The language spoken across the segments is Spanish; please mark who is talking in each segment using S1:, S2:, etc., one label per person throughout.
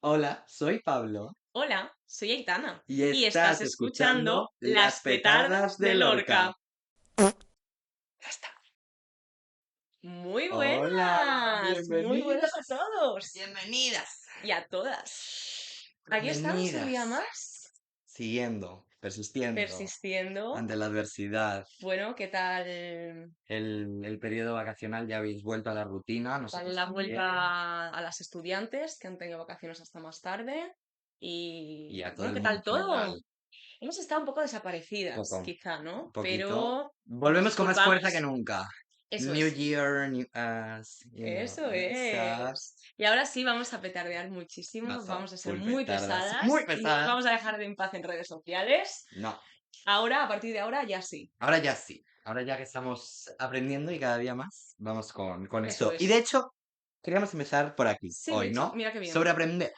S1: Hola, soy Pablo
S2: Hola, soy Aitana
S1: y
S2: y estás
S1: estás
S2: escuchando
S1: escuchando
S2: Las
S1: Las
S2: Petardas
S1: Petardas
S2: de
S1: de Lorca.
S2: Lorca.
S1: Ya está.
S2: Muy
S1: Hola,
S2: buenas, muy buenas a
S1: bienvenidos,
S2: todos
S1: bienvenidas,
S2: y a todas. Aquí estamos un día
S1: bienvenidas.
S2: más,
S1: Siguiendo, persistiendo
S2: persistiendo.
S1: ante la adversidad.
S2: Bueno, ¿qué tal
S1: El periodo vacacional ya habéis vuelto a la rutina, nosotros
S2: la
S1: también.
S2: vuelta a las estudiantes que han tenido vacaciones hasta más tarde?
S1: Y
S2: Y
S1: a todo
S2: bueno,
S1: el
S2: ¿qué
S1: mundo
S2: tal
S1: en
S2: todo?
S1: general.
S2: Hemos estado un poco
S1: Un
S2: desaparecidas,
S1: poco,
S2: quizá,
S1: un
S2: ¿no?
S1: poquito.
S2: Pero
S1: Volvemos con más fuerza que
S2: disculpamos,
S1: nunca.
S2: eso
S1: New
S2: es.
S1: Year, new us,
S2: Eso
S1: esas.
S2: es. Y ahora sí vamos a petardear muchísimo,
S1: Mazo,
S2: vamos a ser
S1: full
S2: muy
S1: petardas. Muy
S2: pesadas, no os
S1: pesadas.
S2: vamos a dejar en paz en redes sociales.
S1: No,
S2: Ahora, a partir de ahora, ya sí.
S1: ahora ya sí. Ahora ya que estamos aprendiendo y cada día más, vamos con
S2: Eso
S1: esto. Y de
S2: es.
S1: hecho, queríamos empezar por aquí,
S2: Sí, de
S1: hoy,
S2: hecho,
S1: ¿no?
S2: mira qué bien.
S1: Sobre aprender.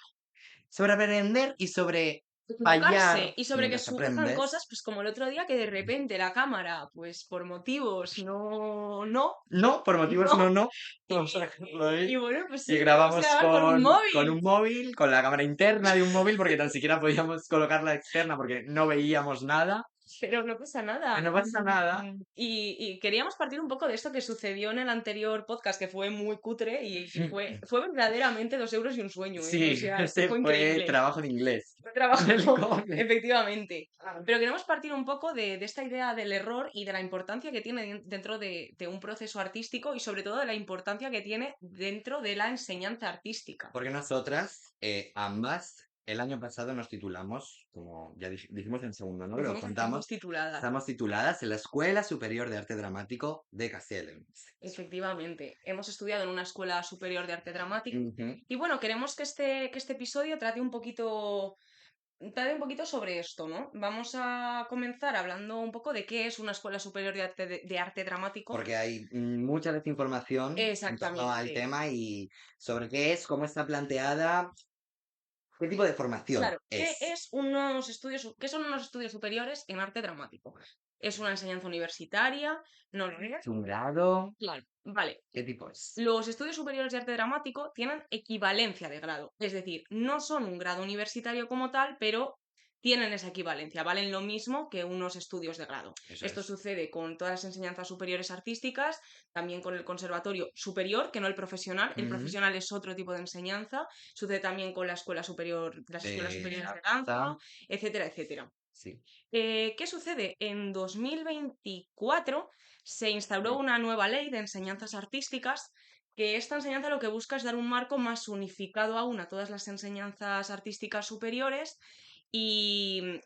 S1: Sobre aprender y sobre
S2: Equivocarse
S1: fallar
S2: y sobre que
S1: mientras
S2: surjan
S1: aprendes.
S2: cosas, pues como el otro día que de repente la cámara, pues por motivos
S1: No, por motivos
S2: no,
S1: no.
S2: y,
S1: Vamos a dejarlo ahí.
S2: y bueno, pues
S1: Y
S2: sí, podemos
S1: grabamos
S2: grabar con un
S1: con
S2: móvil.
S1: un móvil, con la cámara interna de un móvil, porque tan siquiera podíamos colocar la externa porque no veíamos nada.
S2: Pero no pasa nada.
S1: No pasa nada.
S2: Y queríamos partir un poco de esto que sucedió en el anterior podcast, que fue muy cutre y fue verdaderamente 2 euros y un sueño, ¿eh? O
S1: Sí,
S2: sea, esto
S1: ese
S2: fue
S1: fue
S2: increíble.
S1: trabajo de inglés
S2: Fue
S1: del
S2: trabajo,
S1: cole.
S2: efectivamente. Pero queremos partir un poco de esta idea del error y de la importancia que tiene dentro de un proceso artístico y sobre todo de la importancia que tiene dentro de la enseñanza artística.
S1: Porque nosotras, ambas, el año pasado nos titulamos, como ya dijimos en segundo, ¿no? Lo
S2: Decimos que estamos
S1: contamos,
S2: tituladas.
S1: estamos tituladas en la Escuela Superior de Arte Dramático de Castelldefels.
S2: Efectivamente, hemos estudiado en una escuela superior de arte dramático
S1: Ujú.
S2: y bueno, queremos que este episodio trate un poquito sobre esto, ¿no? Vamos a comenzar hablando un poco de qué es una escuela superior de arte dramático.
S1: Porque hay mucha desinformación en torno al
S2: Exactamente.
S1: tema y sobre qué es, cómo está planteada, qué tipo de formación
S2: Claro,
S1: es.
S2: ¿qué son unos estudios superiores en arte dramático? ¿Es una enseñanza universitaria? ¿No lo es?
S1: ¿Es un grado?
S2: Claro, vale.
S1: ¿Qué tipo es?
S2: Los estudios superiores de arte dramático tienen equivalencia de grado, es decir, no son un grado universitario como tal, pero tienen esa equivalencia, valen lo mismo que unos estudios de grado.
S1: Eso
S2: Esto
S1: es.
S2: sucede con todas las enseñanzas superiores artísticas, también con el conservatorio superior, que no el
S1: Ujú.
S2: profesional es otro tipo de enseñanza, sucede también con la escuela superior, las escuelas
S1: De
S2: superiores de
S1: danza,
S2: danza, etcétera, etcétera.
S1: sí.
S2: ¿Qué sucede? En 2024 se instauró
S1: Mm.
S2: una nueva ley de enseñanzas artísticas, que esta enseñanza lo que busca es dar un marco más unificado aún a todas las enseñanzas artísticas superiores y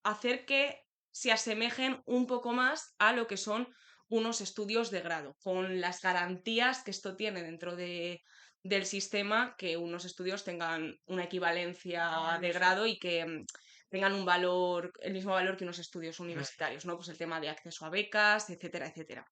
S2: hacer que se asemejen un poco más a lo que son unos estudios de grado, con las garantías que esto tiene dentro del sistema, que unos estudios tengan una equivalencia de grado y que tengan un valor, el mismo valor que unos estudios universitarios, ¿no? Pues el tema de acceso a becas, etcétera, etcétera.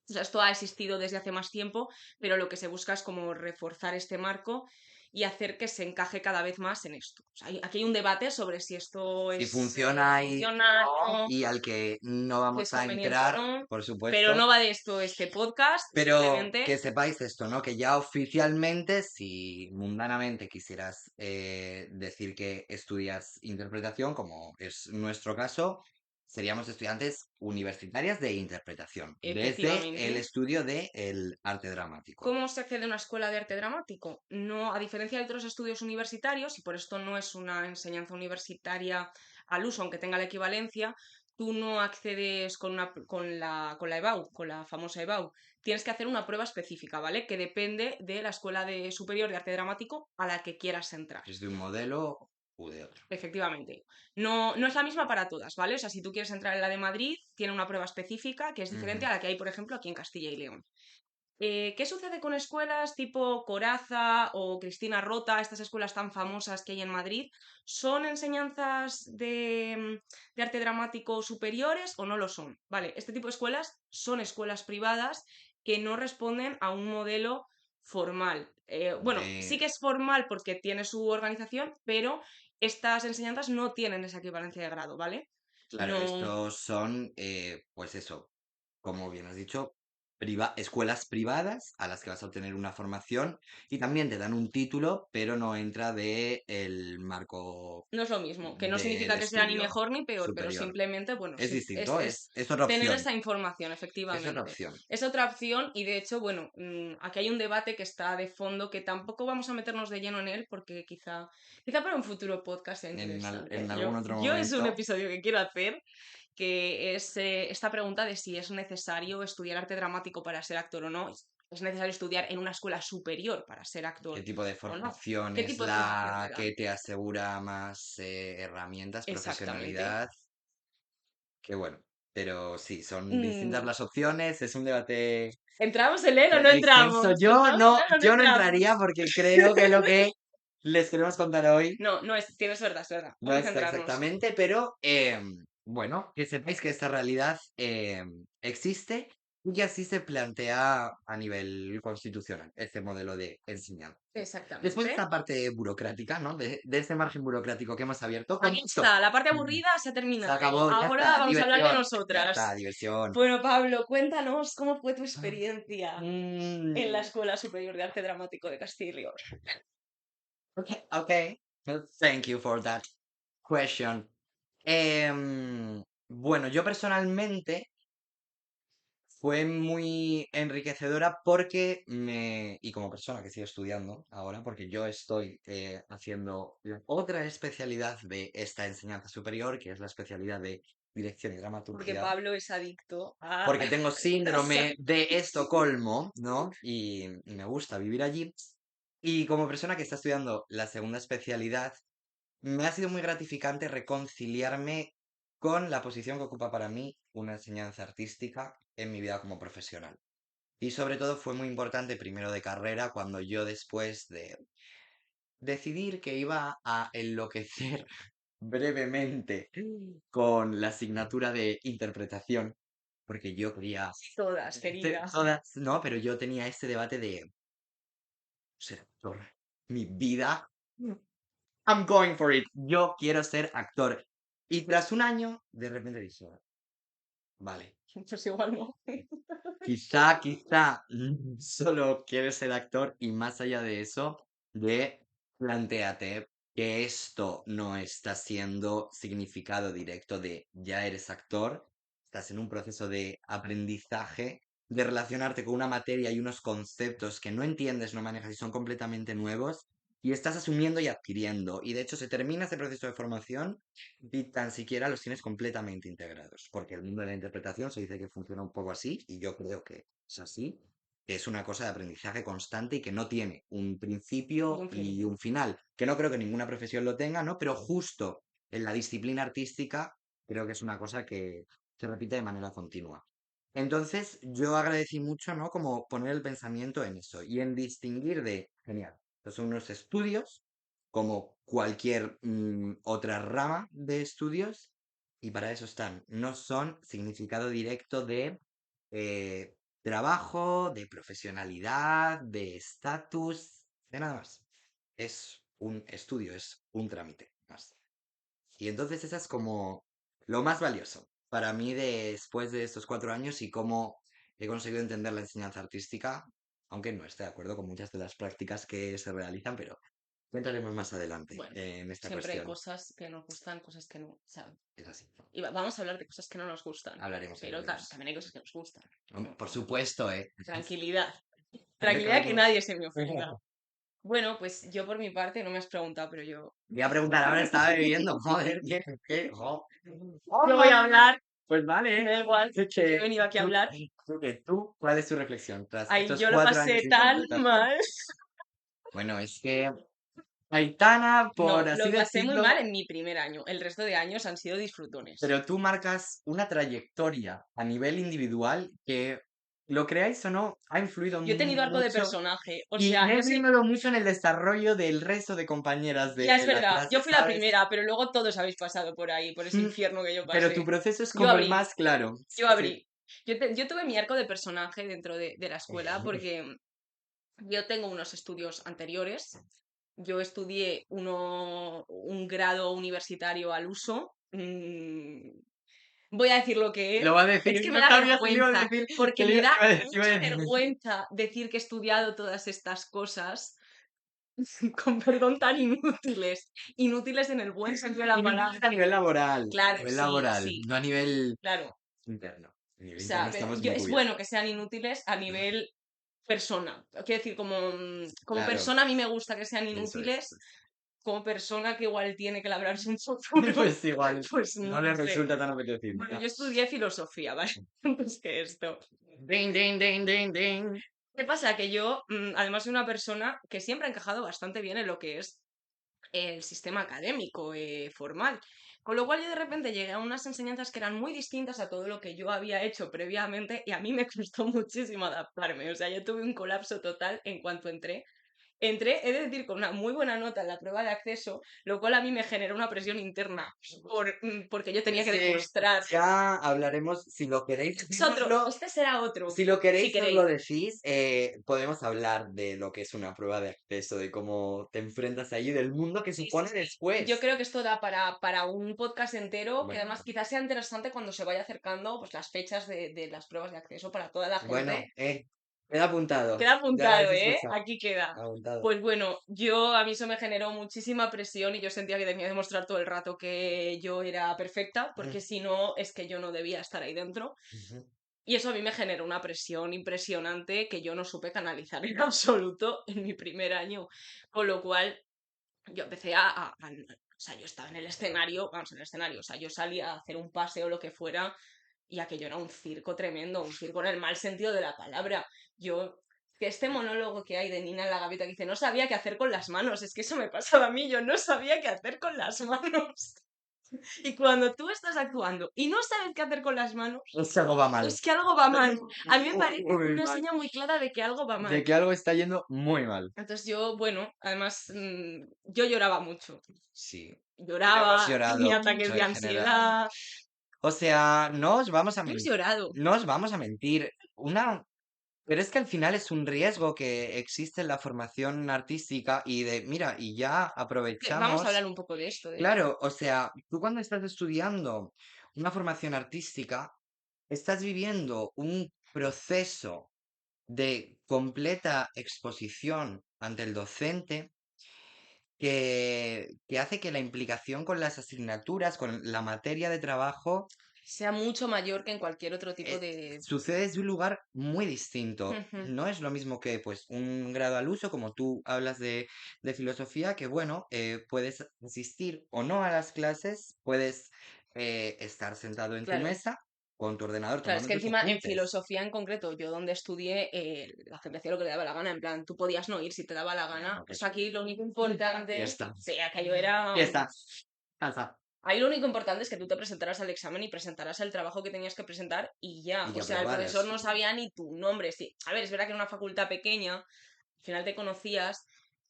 S2: O sea, esto ha existido desde hace más tiempo, pero lo que se busca es como reforzar este marco y hacer que se encaje cada vez más en esto. O sea, aquí hay un debate sobre si esto
S1: Si funciona y
S2: funciona,
S1: no,
S2: no,
S1: y al que no
S2: si es
S1: vamos a
S2: conveniente o
S1: entrar,
S2: no.
S1: por
S2: Pero
S1: supuesto,
S2: no va de esto este podcast,
S1: pero
S2: simplemente
S1: que sepáis esto, ¿no? Que ya oficialmente, si mundanamente quisieras decir que estudias interpretación, como es nuestro caso, seríamos estudiantes universitarias de interpretación, desde el
S2: efectivamente.
S1: estudio del arte dramático.
S2: ¿Cómo se accede a una escuela de arte dramático? No, a diferencia de otros estudios universitarios, y por esto no es una enseñanza universitaria al uso, aunque tenga la equivalencia, tú no accedes con la EBAU, con la famosa EBAU. Tienes que hacer una prueba específica, ¿vale? Que depende de la escuela superior de arte dramático a la que quieras entrar.
S1: Es de un modelo u de otro.
S2: Efectivamente. No, no es la misma para todas, ¿vale? O sea, si tú quieres entrar en la de Madrid, tiene una prueba específica que es diferente
S1: Ujú.
S2: a la que hay, por ejemplo, aquí en Castilla y León. ¿Qué sucede con escuelas tipo Coraza o Cristina Rota, estas escuelas tan famosas que hay en Madrid? ¿Son enseñanzas de arte dramático superiores o no lo son? Vale, este tipo de escuelas son escuelas privadas que no responden a un modelo formal. Bueno, sí
S1: De,
S2: que es formal porque tiene su organización, pero estas enseñanzas no tienen esa equivalencia de grado, ¿vale?
S1: claro,
S2: No,
S1: estos son, pues eso, como bien has dicho, escuelas privadas a las que vas a obtener una formación y también te dan un título, pero no entra de el marco
S2: No es lo mismo, que no
S1: de
S2: significa que sea ni
S1: estudio
S2: mejor ni peor, pero
S1: superior.
S2: simplemente, bueno,
S1: Es
S2: sí,
S1: distinto, es otra
S2: tener
S1: opción.
S2: esa información,
S1: Es otra
S2: efectivamente.
S1: opción.
S2: Es otra opción y de hecho, bueno, aquí hay un debate que está de fondo que tampoco vamos a meternos de lleno en él porque quizá para un futuro podcast sea interesante.
S1: En algún otro
S2: Yo es un
S1: momento.
S2: episodio que quiero hacer, que es esta pregunta de si es necesario estudiar arte dramático para ser actor o no. ¿Es necesario estudiar en una escuela superior para ser
S1: ¿Qué
S2: actor
S1: tipo de
S2: o no?
S1: formación
S2: ¿Qué
S1: es
S2: tipo de formación te
S1: la
S2: dan?
S1: que te asegura más herramientas,
S2: Exactamente.
S1: profesionalidad? Qué bueno. Pero sí, son distintas
S2: Mm,
S1: las opciones, es un debate
S2: ¿Entramos en él o no
S1: extenso.
S2: entramos? ¿Entramos en él o no
S1: Yo no entraría
S2: entramos?
S1: porque creo que lo que les queremos contar hoy
S2: No, no es, tienes verdad, es verdad.
S1: no
S2: Vamos a
S1: está
S2: centrarnos.
S1: exactamente, pero bueno, que sepáis que esta realidad existe y que así se plantea a nivel constitucional, este modelo de enseñanza. Después de
S2: Exactamente.
S1: esta parte burocrática, ¿no? De este margen burocrático que hemos abierto, con
S2: Aquí
S1: esto
S2: está, la parte aburrida se ha
S1: se
S2: terminado.
S1: acabó, ya
S2: Ahora
S1: está,
S2: vamos a hablar de
S1: diversión, ya está,
S2: nosotras.
S1: diversión.
S2: Bueno, Pablo, cuéntanos cómo fue tu experiencia en la
S1: Mm,
S2: Escuela Superior de Arte Dramático de Castilla y León.
S1: okay, okay. Well, thank you for that question. Bueno, yo personalmente fue muy enriquecedora porque y como persona que sigo estudiando ahora, porque yo estoy haciendo la otra especialidad de esta enseñanza superior, que es la especialidad de dirección y
S2: Porque
S1: dramaturgia,
S2: Pablo es adicto a...
S1: porque tengo síndrome de Estocolmo, ¿no? Y me gusta vivir allí. Y como persona que está estudiando la segunda especialidad, me ha sido muy gratificante reconciliarme con la posición que ocupa para mí una enseñanza artística en mi vida como profesional. Y sobre todo fue muy importante primero de carrera cuando yo después de decidir que iba a enloquecer brevemente con la asignatura de interpretación, porque yo quería
S2: Todas, querida.
S1: todas, no, pero yo tenía este debate de ser actor. Mi vida. I'm going for it. Yo quiero ser actor. Y tras un año, de repente dije, vale,
S2: Pues igual no.
S1: quizá solo quieres ser actor y más allá de eso, plantéate que esto no está siendo significado directo de ya eres actor, estás en un proceso de aprendizaje, de relacionarte con una materia y unos conceptos que no entiendes, no manejas y son completamente nuevos. Y estás asumiendo y adquiriendo. Y de hecho se termina ese proceso de formación y tan siquiera los tienes completamente integrados, porque el mundo de la interpretación se dice que funciona un poco así, y yo creo que es así, que es una cosa de aprendizaje constante y que no tiene un principio
S2: Un fin.
S1: y un final, que no creo que ninguna profesión lo tenga, ¿no? Pero justo en la disciplina artística creo que es una cosa que se repite de manera continua. Entonces, yo agradecí mucho, ¿no? Como poner el pensamiento en eso y en distinguir de, genial, estos son unos estudios como cualquier otra rama de estudios, y para eso están. No son significado directo de trabajo, de profesionalidad, de estatus, de nada más. Es un estudio, es un trámite más. Y entonces esa es como lo más valioso para mí después de estos 4 años y cómo he conseguido entender la enseñanza artística, aunque no esté de acuerdo con muchas de las prácticas que se realizan, pero cuéntanos más adelante
S2: Bueno,
S1: en esta
S2: siempre hay
S1: cuestión.
S2: cosas que nos gustan, cosas que no, ¿sabes?
S1: Es así.
S2: Y vamos a hablar de cosas que no nos gustan,
S1: Hablaremos,
S2: pero
S1: hablaremos.
S2: también hay cosas que nos gustan.
S1: Por supuesto, ¿eh?
S2: Tranquilidad. Tranquilidad que
S1: Recordemos.
S2: nadie se me ofenda. Bueno, pues yo por mi parte, no me has preguntado, pero yo,
S1: Voy a preguntar, ahora estaba bebiendo, joder, ¿qué?
S2: yo voy a hablar,
S1: Pues
S2: me
S1: vale.
S2: da igual,
S1: Es
S2: yo he
S1: que
S2: venido aquí a hablar.
S1: ¿cuál es tu reflexión tras
S2: Ay,
S1: estos
S2: yo lo
S1: 4 años
S2: pasé
S1: de
S2: tan
S1: interpretación?
S2: mal.
S1: Bueno, es que Aitana, por
S2: No,
S1: así
S2: lo pasé muy mal
S1: decirlo,
S2: en mi primer año. El resto de años han sido disfrutones.
S1: pero tú marcas una trayectoria a nivel individual que, lo creáis o no, ha influido
S2: Yo he tenido arco de
S1: mucho
S2: personaje. O
S1: y
S2: sea,
S1: ha
S2: yo soy.
S1: influido mucho en el desarrollo del resto de compañeras de
S2: Ya es
S1: la
S2: verdad, yo
S1: clase,
S2: fui la
S1: ¿sabes?
S2: primera, pero luego todos habéis pasado por ahí, por ese
S1: Mm,
S2: infierno que yo
S1: Pero tu
S2: pasé.
S1: proceso es
S2: Yo
S1: como el
S2: abrí,
S1: más claro.
S2: yo
S1: Sí.
S2: abrí. Yo tuve mi arco de personaje dentro de la escuela porque yo tengo unos estudios anteriores. Yo estudié un grado universitario al uso. Voy a decir lo que es.
S1: Lo va a
S2: Es
S1: decir,
S2: que me
S1: no
S2: da
S1: sabía si le iba a
S2: vergüenza,
S1: decir,
S2: porque
S1: que le
S2: me da
S1: iba a
S2: mucha
S1: decir.
S2: vergüenza decir que he estudiado todas estas cosas, con perdón, tan inútiles. Inútiles en el buen sentido de la palabra.
S1: A nivel laboral,
S2: Claro, sí, sí,
S1: no a nivel
S2: claro.
S1: interno. A nivel
S2: O
S1: interno
S2: sea, pero
S1: estamos muy
S2: es
S1: cubiertos.
S2: bueno que sean inútiles a nivel persona. Quiero decir, como
S1: Claro,
S2: persona a mí me gusta que sean
S1: eso es.
S2: inútiles, como persona que igual tiene que labrarse un futuro,
S1: Pues igual,
S2: pues no
S1: no le
S2: sé.
S1: resulta tan apetecible.
S2: Bueno, yo estudié filosofía, ¿vale? Antes que esto.
S1: Ding, ding, ding, ding, ding.
S2: ¿Qué pasa? Que yo, además, soy una persona que siempre ha encajado bastante bien en lo que es el sistema académico formal. Con lo cual yo de repente llegué a unas enseñanzas que eran muy distintas a todo lo que yo había hecho previamente y a mí me costó muchísimo adaptarme. O sea, yo tuve un colapso total en cuanto entré. Entré, he de decir, con una muy buena nota en la prueba de acceso, lo cual a mí me generó una presión interna porque yo tenía que
S1: Ese
S2: demostrar.
S1: ya hablaremos, si lo queréis,
S2: Es otro,
S1: decírnoslo.
S2: este será otro,
S1: Si lo
S2: si
S1: queréis, nos lo
S2: queréis.
S1: decís. Podemos hablar de lo que es una prueba de acceso, de cómo te enfrentas ahí, del mundo que
S2: Sí, sí,
S1: supone
S2: sí. Yo
S1: después.
S2: creo que esto da para un podcast entero, que
S1: Bueno,
S2: además quizás sea interesante cuando se vaya acercando pues, las fechas de las pruebas de acceso para toda la
S1: bueno,
S2: gente.
S1: queda apuntado.
S2: Queda
S1: Ya lo
S2: apuntado,
S1: habéis
S2: ¿eh?
S1: escuchado.
S2: Aquí queda.
S1: Apuntado.
S2: Pues bueno, a mí eso me generó muchísima presión y yo sentía que tenía que demostrar todo el rato que yo era perfecta,
S1: Mm,
S2: porque si no, es que yo no debía estar ahí dentro.
S1: ujú.
S2: Y eso a mí me generó una presión impresionante que yo no supe canalizar en absoluto en mi primer año. Con lo cual, yo empecé o sea, yo estaba en el escenario, vamos, en el escenario, o sea, yo salía a hacer un paseo o lo que fuera y aquello era un circo tremendo, un circo en el mal sentido de la palabra. Yo, que este monólogo que hay de Nina en la gaveta que dice, no sabía qué hacer con las manos, es que eso me pasaba a mí, yo no sabía qué hacer con las manos. Y cuando tú estás actuando y no sabes qué hacer con las manos,
S1: Eso algo va mal.
S2: es que algo va mal. A mí me parece
S1: Muy
S2: una
S1: mal.
S2: señal muy clara de que algo va
S1: De
S2: mal.
S1: que algo está yendo muy mal.
S2: Entonces yo, bueno, además yo lloraba mucho.
S1: Sí. Lo hemos
S2: Lloraba,
S1: llorado
S2: tenía ataques
S1: mucho
S2: de
S1: en general.
S2: ansiedad.
S1: O sea, no os vamos a
S2: Hemos
S1: mentir.
S2: llorado.
S1: No os vamos a mentir. Pero es que al final es un riesgo que existe en la formación artística y mira, y ya
S2: Vamos a hablar
S1: aprovechamos.
S2: un poco de esto, de hecho.
S1: Claro, o sea, tú cuando estás estudiando una formación artística, estás viviendo un proceso de completa exposición ante el docente que hace que la implicación con las asignaturas, con la materia de trabajo,
S2: Sea mucho mayor que en cualquier otro tipo de...
S1: sucede desde un lugar muy distinto.
S2: Ujú.
S1: No es lo mismo que pues un grado al uso, como tú hablas de filosofía, que bueno, puedes asistir o no a las clases, puedes estar sentado en tu
S2: Claro,
S1: mesa con tu ordenador
S2: claro, es
S1: tomando
S2: que
S1: tus
S2: encima en
S1: apuntes.
S2: filosofía en concreto, yo donde estudié, la gente hacía lo que le daba la gana, en plan, tú podías no ir si te daba la gana.
S1: Bueno,
S2: Pues
S1: pues
S2: aquí lo único
S1: ya
S2: importante,
S1: está,
S2: sea que yo era...
S1: ya está. Pasa.
S2: Ahí lo único importante es que tú te presentaras al examen y presentaras el trabajo que tenías que presentar y ya.
S1: Y que
S2: O sea, el profesor
S1: aprobaras.
S2: no sabía ni tu nombre. Sí. A ver, es verdad que era una facultad pequeña, al final te conocías,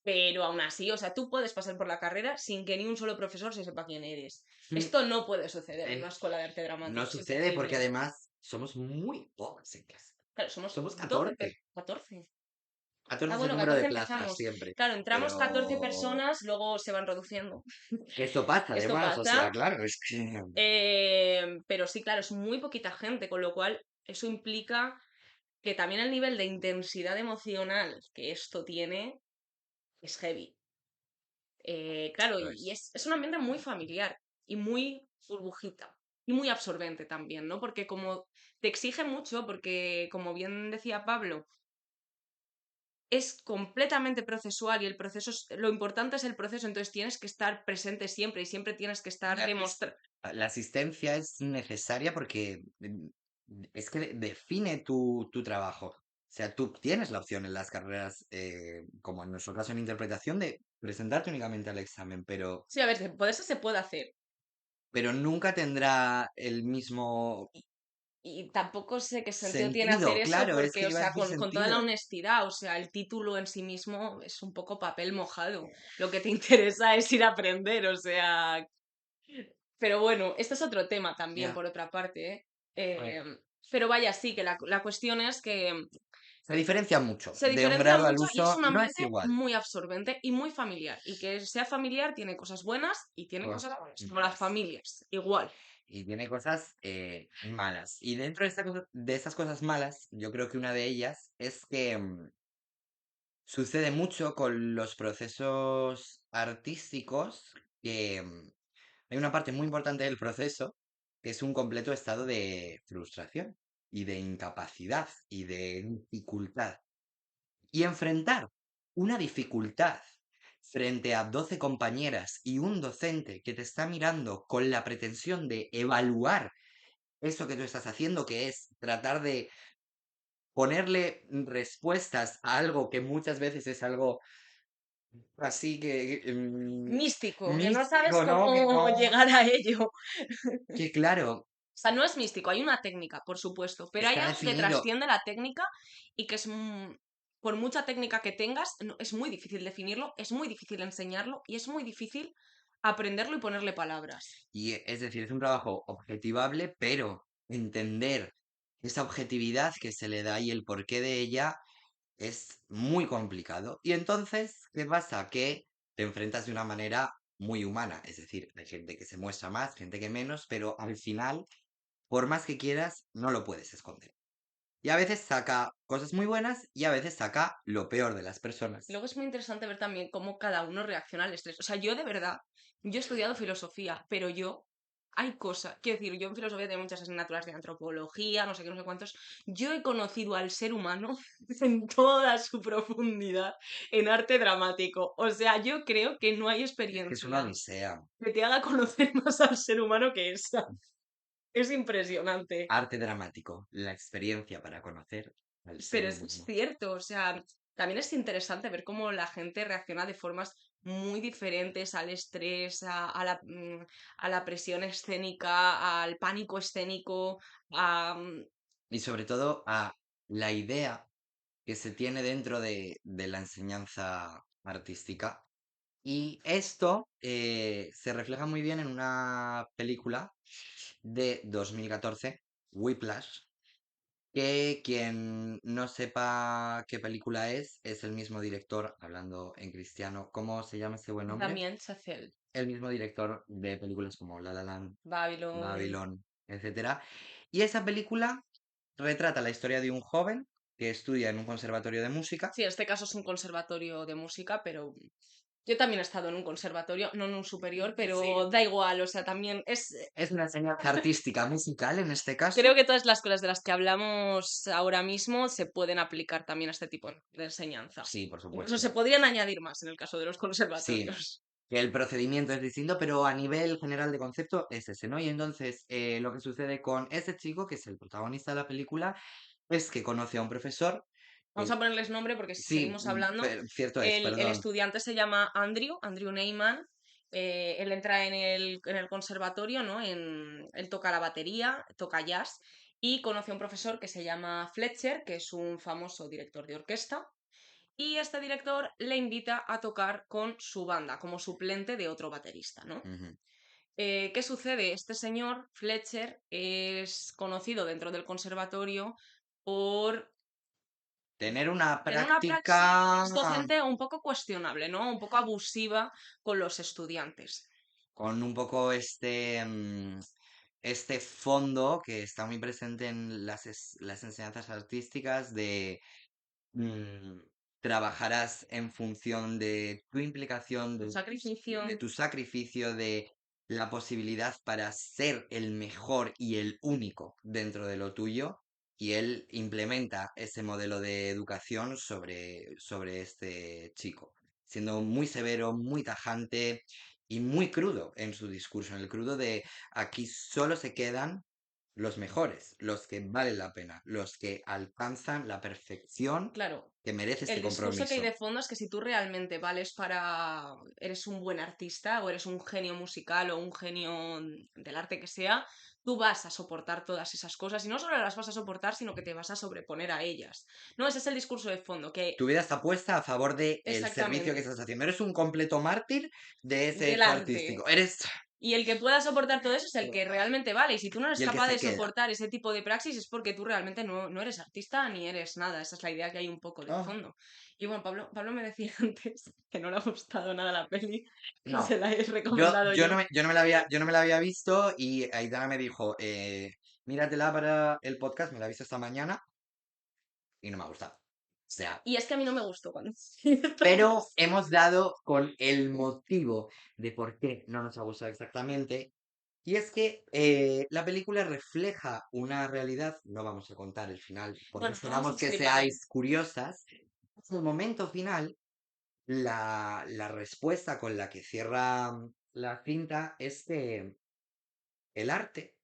S2: pero aún así, o sea, tú puedes pasar por la carrera sin que ni un solo profesor se sepa quién eres.
S1: Mm,
S2: Esto no puede suceder en
S1: eh,
S2: una escuela de arte
S1: no
S2: dramático, es
S1: sucede porque
S2: imposible.
S1: además somos muy pocos en clase.
S2: Claro, somos
S1: Somos
S2: 12,
S1: 14.
S2: 14.
S1: 14
S2: Ah,
S1: es el
S2: bueno,
S1: número de
S2: 14
S1: plazas
S2: empezamos.
S1: siempre.
S2: Claro, entramos 14
S1: Pero
S2: personas, luego se van reduciendo.
S1: esto pasa
S2: Esto
S1: además, o sea,
S2: pasa.
S1: claro, es que
S2: Pero sí, claro, es muy poquita gente, con lo cual eso implica que también el nivel de intensidad emocional que esto tiene es heavy. Claro, y
S1: pues,
S2: es un ambiente muy familiar y muy burbujita y muy absorbente también, ¿no? Porque como te exige mucho, porque como bien decía Pablo, es completamente procesual y el proceso lo importante es el proceso, entonces tienes que estar presente siempre y siempre tienes que estar
S1: la,
S2: demostrando.
S1: la asistencia es necesaria porque es que define tu trabajo. O sea, tú tienes la opción en las carreras, como en nuestro caso en interpretación, de presentarte únicamente al examen,
S2: Sí, a ver, poderse se puede hacer.
S1: pero nunca tendrá el mismo
S2: Y tampoco sé qué sentido tiene hacer
S1: sentido.
S2: eso
S1: Claro, es
S2: porque,
S1: que
S2: o
S1: iba a
S2: sea,
S1: decir
S2: con toda la
S1: sentido.
S2: honestidad, o sea, el título en sí mismo es un poco papel mojado. Lo que te interesa es ir a aprender, o sea... Pero bueno, este es otro tema también,
S1: Ya.
S2: por otra parte, ¿eh?
S1: Bueno,
S2: Pero vaya, sí, que la cuestión es que
S1: se diferencia mucho.
S2: se
S1: De un
S2: diferencia
S1: grado al
S2: mucho y es
S1: uso
S2: un
S1: no es
S2: ambiente
S1: igual.
S2: muy absorbente y muy familiar. Y que sea familiar tiene cosas buenas y tiene cosas malas, como las
S1: Cosas
S2: familias, igual.
S1: y tiene cosas malas. Y dentro de, de esas cosas malas, yo creo que una de ellas es que sucede mucho con los procesos artísticos que hay una parte muy importante del proceso que es un completo estado de frustración y de incapacidad y de dificultad. Y enfrentar una dificultad frente a 12 compañeras y un docente que te está mirando con la pretensión de evaluar eso que tú estás haciendo, que es tratar de ponerle respuestas a algo que muchas veces es algo así que
S2: Místico, que no sabes
S1: místico, ¿no? Que
S2: cómo
S1: no,
S2: llegar a ello.
S1: que claro,
S2: O sea, no es místico, hay una técnica, por supuesto, pero hay
S1: está
S2: algo que
S1: definido.
S2: trasciende la técnica y que es, por mucha técnica que tengas, es muy difícil definirlo, es muy difícil enseñarlo y es muy difícil aprenderlo y ponerle palabras.
S1: Y es decir, es un trabajo objetivable, pero entender esa objetividad que se le da y el porqué de ella es muy complicado. Y entonces, ¿qué pasa? Que te enfrentas de una manera muy humana. Es decir, hay gente que se muestra más, gente que menos, pero al final, por más que quieras, no lo puedes esconder. Y a veces saca cosas muy buenas y a veces saca lo peor de las personas.
S2: Luego es muy interesante ver también cómo cada uno reacciona al estrés. O sea, yo de verdad, yo he estudiado filosofía, pero yo, hay cosas, quiero decir, yo en filosofía tengo muchas asignaturas de antropología, no sé qué, no sé cuántos. Yo he conocido al ser humano en toda su profundidad en arte dramático. O sea, yo creo que no hay
S1: Es que es una
S2: experiencia
S1: odisea.
S2: que te haga conocer más al ser humano que esa. Es impresionante.
S1: Arte dramático, la experiencia para conocer al ser
S2: Pero es
S1: humano.
S2: cierto, o sea, también es interesante ver cómo la gente reacciona de formas muy diferentes al estrés, a la presión escénica, al pánico escénico, a...
S1: Y sobre todo a la idea que se tiene dentro de la enseñanza artística. Y esto se refleja muy bien en una película de 2014, Whiplash, que quien no sepa qué película es el mismo director, hablando en cristiano, ¿cómo se llama ese buen nombre?
S2: Damien Chazelle,
S1: El mismo director de películas como La La Land,
S2: Babylon...
S1: Babylon, etcétera. Y esa película retrata la historia de un joven que estudia en un conservatorio de música.
S2: Sí, en este caso es un conservatorio de música, pero yo también he estado en un conservatorio, no en un superior, pero
S1: Sí.
S2: da igual, o sea, también es...
S1: Es una enseñanza artística musical en este
S2: Creo
S1: caso.
S2: que todas las cosas de las que hablamos ahora mismo se pueden aplicar también a este tipo de enseñanza.
S1: Sí, por
S2: Incluso
S1: supuesto.
S2: se podrían añadir más en el caso de los
S1: Sí,
S2: conservatorios.
S1: que el procedimiento es distinto, pero a nivel general de concepto es ese, ¿no? Y entonces lo que sucede con ese chico, que es el protagonista de la película, es que conoce a un profesor.
S2: Vamos a ponerles nombre porque si
S1: Sí,
S2: seguimos hablando,
S1: cierto es,
S2: el
S1: perdón.
S2: estudiante se llama Andrew Neyman. Él entra en el conservatorio, ¿no? Él toca la batería, toca jazz y conoce a un profesor que se llama Fletcher, que es un famoso director de orquesta. Y este director le invita a tocar con su banda como suplente de otro baterista, ¿no?
S1: Ujú.
S2: ¿Qué sucede? Este señor, Fletcher, es conocido dentro del conservatorio por
S1: Tener una
S2: tener una
S1: práctica
S2: praxis docente un poco cuestionable, ¿no? Un poco abusiva con los estudiantes.
S1: con un poco este fondo que está muy presente en las enseñanzas artísticas de mm, trabajarás en función de tu implicación,
S2: Un sacrificio.
S1: de tu sacrificio, de la posibilidad para ser el mejor y el único dentro de lo tuyo. Y él implementa ese modelo de educación sobre este chico, siendo muy severo, muy tajante y muy crudo en su discurso, en el crudo de aquí solo se quedan los mejores, los que valen la pena, los que alcanzan la perfección
S2: Claro,
S1: que merece
S2: el
S1: este
S2: discurso que hay
S1: compromiso.
S2: de fondo es que si tú realmente vales para... eres un buen artista o eres un genio musical o un genio del arte que sea, tú vas a soportar todas esas cosas y no solo las vas a soportar, sino que te vas a sobreponer a ellas. No, ese es el discurso de fondo, que
S1: Tu vida está puesta a favor del servicio que
S2: exactamente,
S1: estás haciendo. Eres un completo mártir de ese
S2: del
S1: hecho
S2: arte.
S1: artístico. Eres.
S2: Y el que pueda soportar todo eso es el que realmente vale. Y si tú no eres
S1: Y el que
S2: capaz
S1: se
S2: de
S1: queda.
S2: soportar ese tipo de praxis es porque tú realmente no eres artista ni eres nada. Esa es la idea que hay un poco de
S1: Ah,
S2: fondo. Y bueno, Pablo me decía antes que no le ha gustado nada la peli, que
S1: no.
S2: se la he
S1: Yo,
S2: recomendado
S1: yo,
S2: yo.
S1: no me, yo, no me la había, yo no me la había visto y Aitana me dijo, míratela para el podcast, me la he visto esta mañana y no me ha gustado. O sea,
S2: Y es que a mí no me gustó cuando...
S1: pero hemos dado con el motivo de por qué no nos ha gustado exactamente. Y es que la película refleja una realidad, no vamos a contar el final porque
S2: Bueno, vamos a
S1: esperamos que
S2: destriparlo.
S1: seáis curiosas. En el momento final, la respuesta con la que cierra la cinta es que el arte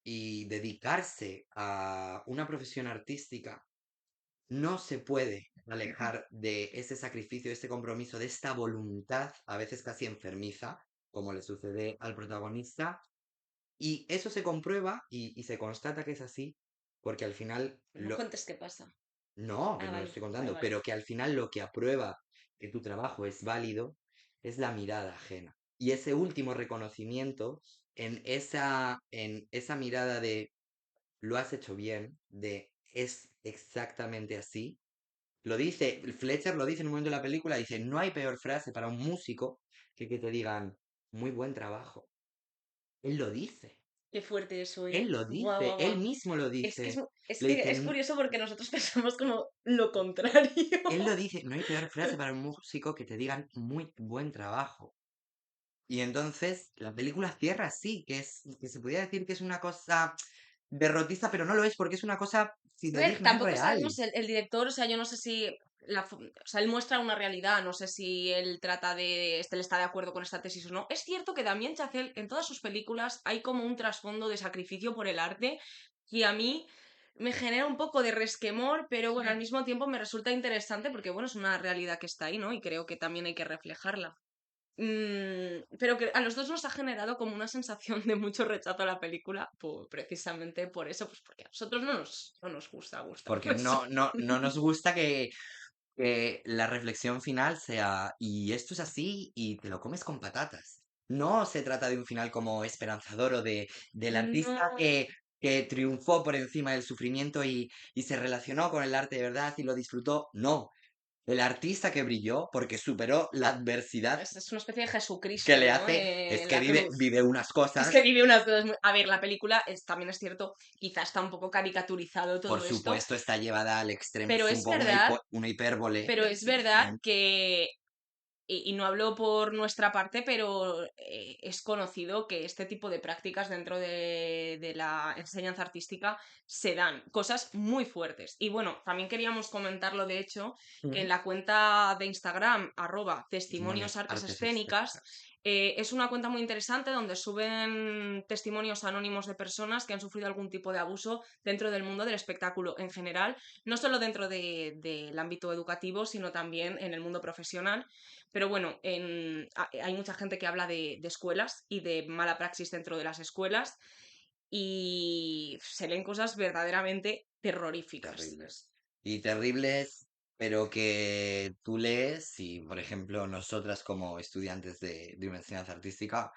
S1: y dedicarse a una profesión artística no se puede alejar de ese sacrificio, de este compromiso, de esta voluntad, a veces casi enfermiza, como le sucede al protagonista. Y eso se comprueba y se constata que es así, porque al final,
S2: No cuentes qué pasa.
S1: no, que
S2: Ah,
S1: no lo
S2: vale,
S1: estoy
S2: vale,
S1: contando,
S2: vale.
S1: pero que al final lo que aprueba que tu trabajo es válido es la mirada ajena. Y ese último reconocimiento en esa mirada de lo has hecho bien, de es exactamente así. Lo dice, Fletcher lo dice en un momento de la película, dice, no hay peor frase para un músico que te digan, muy buen trabajo. Él lo dice,
S2: Qué fuerte eso,
S1: él
S2: ¿eh?
S1: lo
S2: Guau,
S1: dice,
S2: guau,
S1: él
S2: guau.
S1: mismo lo
S2: Es que
S1: dice.
S2: es
S1: Le
S2: que es
S1: dicen,
S2: curioso porque nosotros pensamos como lo contrario.
S1: él lo dice, no hay peor frase para un músico que te digan muy buen trabajo. Y entonces la película cierra así, que se podría decir que es una cosa derrotista, pero no lo es porque es una cosa
S2: A ver,
S1: fidedigna, es
S2: tampoco
S1: real.
S2: sabemos el director, o sea, yo no sé si o sea, él muestra una realidad, no sé si él trata de, él está de acuerdo con esta tesis o no. Es cierto que Damien Chazelle en todas sus películas hay como un trasfondo de sacrificio por el arte que a mí me genera un poco de resquemor, pero bueno, al mismo tiempo me resulta interesante porque bueno, es una realidad que está ahí, ¿no? Y creo que también hay que reflejarla. Pero que a los dos nos ha generado como una sensación de mucho rechazo a la película, precisamente por eso, pues porque a nosotros no nos gusta
S1: Porque
S2: por eso.
S1: no nos gusta que la reflexión final sea, y esto es así, y te lo comes con patatas. No se trata de un final como esperanzador o del artista
S2: No,
S1: que triunfó por encima del sufrimiento y se relacionó con el arte de verdad y lo disfrutó. No, el artista que brilló porque superó la adversidad
S2: es una especie de
S1: que
S2: Jesucristo,
S1: le
S2: ¿no?
S1: hace, es
S2: En
S1: que
S2: la
S1: vive,
S2: cruz.
S1: vive unas
S2: Es que
S1: cosas,
S2: vive unas cosas A ver, la película también es cierto, quizás está un poco caricaturizado
S1: por
S2: todo esto,
S1: supuesto, está llevada al extremo,
S2: pero
S1: es un
S2: es
S1: poco
S2: verdad,
S1: una hipérbole.
S2: pero es verdad que y no hablo por nuestra parte, pero es conocido que este tipo de prácticas dentro de la enseñanza artística se dan cosas muy fuertes. Y bueno, también queríamos comentarlo, de hecho, que en
S1: Mm.
S2: la cuenta de Instagram, testimonios
S1: Testimonios,
S2: artes
S1: artes
S2: escénicas,
S1: escénicas.
S2: es una cuenta muy interesante donde suben testimonios anónimos de personas que han sufrido algún tipo de abuso dentro del mundo del espectáculo en general, no solo dentro del ámbito educativo, sino también en el mundo profesional. Pero bueno, hay mucha gente que habla de escuelas y de mala praxis dentro de las escuelas y se leen cosas verdaderamente terroríficas.
S1: Terribles. Y terribles, pero que tú lees y, por ejemplo, nosotras como estudiantes de una enseñanza artística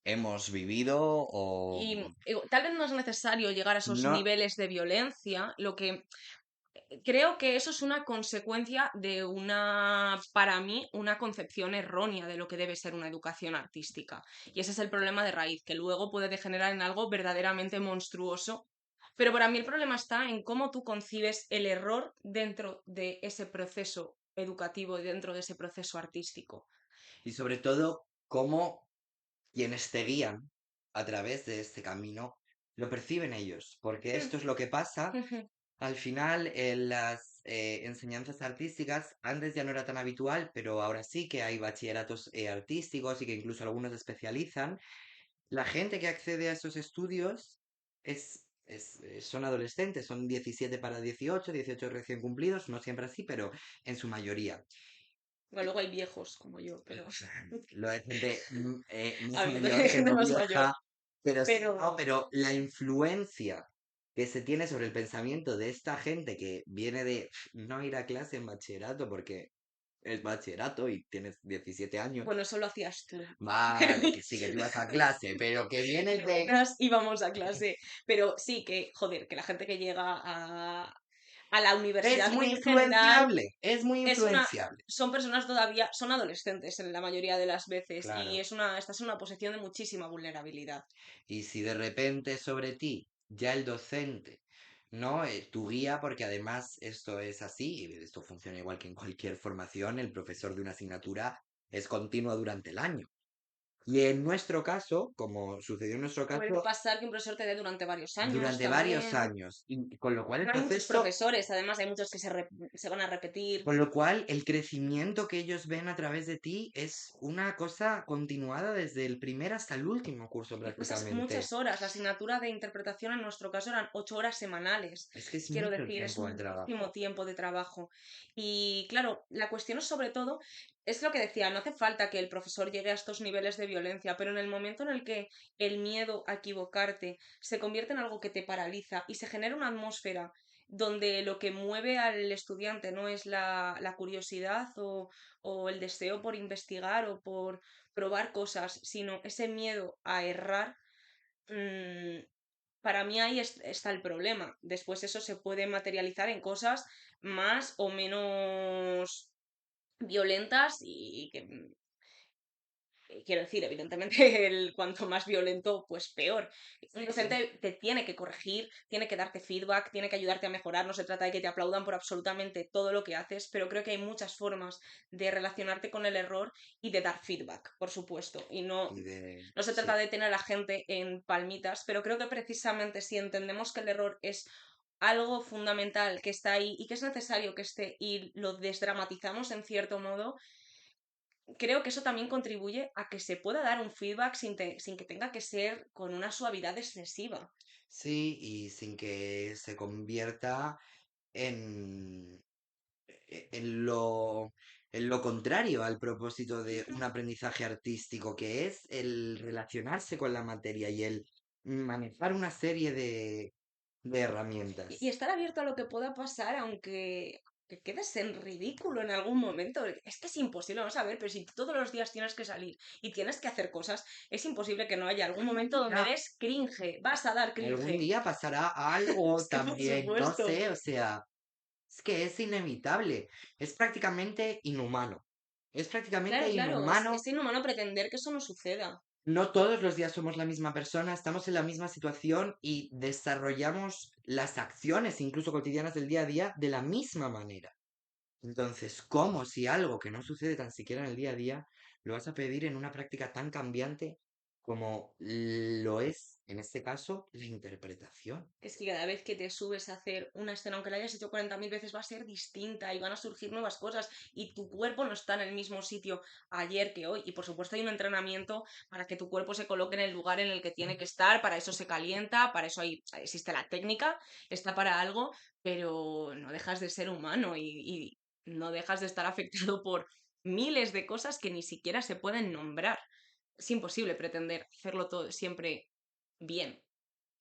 S1: hemos vivido o
S2: Y tal vez no es necesario llegar a esos
S1: no,
S2: niveles de violencia, lo que creo que eso es una consecuencia de para mí, una concepción errónea de lo que debe ser una educación artística. Y ese es el problema de raíz, que luego puede degenerar en algo verdaderamente monstruoso. Pero para mí el problema está en cómo tú concibes el error dentro de ese proceso educativo y dentro de ese proceso artístico.
S1: y sobre todo cómo quienes te guían a través de este camino lo perciben ellos, porque esto es lo que pasa. Al final, en las enseñanzas artísticas, antes ya no era tan habitual, pero ahora sí que hay bachilleratos artísticos y que incluso algunos se especializan. La gente que accede a esos estudios son adolescentes, son 17 para 18, 18 recién cumplidos, no siempre así, pero en su mayoría.
S2: Bueno, luego hay viejos como yo, pero
S1: Lo de gente más
S2: hablando
S1: mayor
S2: de
S1: que
S2: gente
S1: no
S2: más mayor.
S1: vieja, pero sí,
S2: Pero
S1: no, pero la influencia que se tiene sobre el pensamiento de esta gente que viene de no ir a clase en bachillerato porque es bachillerato y tienes 17 años.
S2: Bueno, eso lo hacías tú.
S1: Vale, que sí, que tú ibas a clase, pero que vienes de...
S2: Nosotras íbamos a clase. Pero sí que, joder, que la gente que llega a la
S1: Es
S2: universidad
S1: muy
S2: en general
S1: influenciable, es muy
S2: es una,
S1: influenciable.
S2: son personas todavía, son adolescentes en la mayoría de las veces y
S1: Claro.
S2: estás en una posición de muchísima vulnerabilidad.
S1: Y si de repente sobre ti, ya el docente, ¿no? Tu guía, porque además esto es así, y esto funciona igual que en cualquier formación, el profesor de una asignatura es continuo durante el año. Y en nuestro caso, como sucedió en nuestro
S2: Puede
S1: caso,
S2: pasar que un profesor te dé durante varios años
S1: durante varios
S2: también.
S1: años, y con lo cual el
S2: No hay muchos
S1: proceso
S2: profesores, además hay muchos que se van a repetir.
S1: Con lo cual, el crecimiento que ellos ven a través de ti es una cosa continuada desde el primer hasta el último curso
S2: Y pasas
S1: prácticamente.
S2: muchas horas. La asignatura de interpretación en nuestro caso eran 8 horas semanales.
S1: Es que es
S2: Quiero
S1: mucho
S2: decir, es
S1: tiempo de
S2: muchísimo
S1: trabajo.
S2: tiempo de trabajo. Y claro, la cuestión es sobre todo, es lo que decía, no hace falta que el profesor llegue a estos niveles de violencia, pero en el momento en el que el miedo a equivocarte se convierte en algo que te paraliza y se genera una atmósfera donde lo que mueve al estudiante no es la curiosidad o el deseo por investigar o por probar cosas, sino ese miedo a errar, mm, para mí ahí está el problema. Después eso se puede materializar en cosas más o menos violentas y que quiero decir, evidentemente, el cuanto más violento, pues peor. Un
S1: Sí, sí.
S2: docente te tiene que corregir, tiene que darte feedback, tiene que ayudarte a mejorar. No se trata de que te aplaudan por absolutamente todo lo que haces, pero creo que hay muchas formas de relacionarte con el error y de dar feedback, por supuesto. Y
S1: Y de...
S2: no se
S1: Sí,
S2: trata de tener a la gente en palmitas, pero creo que precisamente si entendemos que el error es algo fundamental que está ahí y que es necesario que esté y lo desdramatizamos en cierto modo, creo que eso también contribuye a que se pueda dar un feedback sin que tenga que ser con una suavidad excesiva.
S1: sí, y sin que se convierta en, en lo contrario al propósito de un aprendizaje artístico, que es el relacionarse con la materia y el manejar una serie de
S2: Y
S1: herramientas.
S2: estar abierto a lo que pueda pasar, aunque que quedes en ridículo en algún momento. Es que es imposible no saber, pero si tú todos los días tienes que salir y tienes que hacer cosas, es imposible que no haya algún momento donde
S1: Ya,
S2: des cringe, vas a dar
S1: algún
S2: cringe.
S1: día pasará algo
S2: Es que por
S1: también, no
S2: supuesto.
S1: sé, o sea, es que es inevitable, es prácticamente inhumano. Es prácticamente
S2: Claro, claro,
S1: inhumano.
S2: es inhumano pretender que eso no suceda.
S1: No todos los días somos la misma persona, estamos en la misma situación y desarrollamos las acciones, incluso cotidianas del día a día, de la misma manera. Entonces, ¿cómo si algo que no sucede tan siquiera en el día a día lo vas a pedir en una práctica tan cambiante como lo es, en este caso, la interpretación?
S2: Es que cada vez que te subes a hacer una escena, aunque la hayas hecho 40.000 veces, va a ser distinta y van a surgir nuevas cosas y tu cuerpo no está en el mismo sitio ayer que hoy. Y por supuesto hay un entrenamiento para que tu cuerpo se coloque en el lugar en el que tiene que estar, para eso se calienta, para eso existe la técnica, está para algo, pero no dejas de ser humano y no dejas de estar afectado por miles de cosas que ni siquiera se pueden nombrar. Es imposible pretender hacerlo todo siempre bien.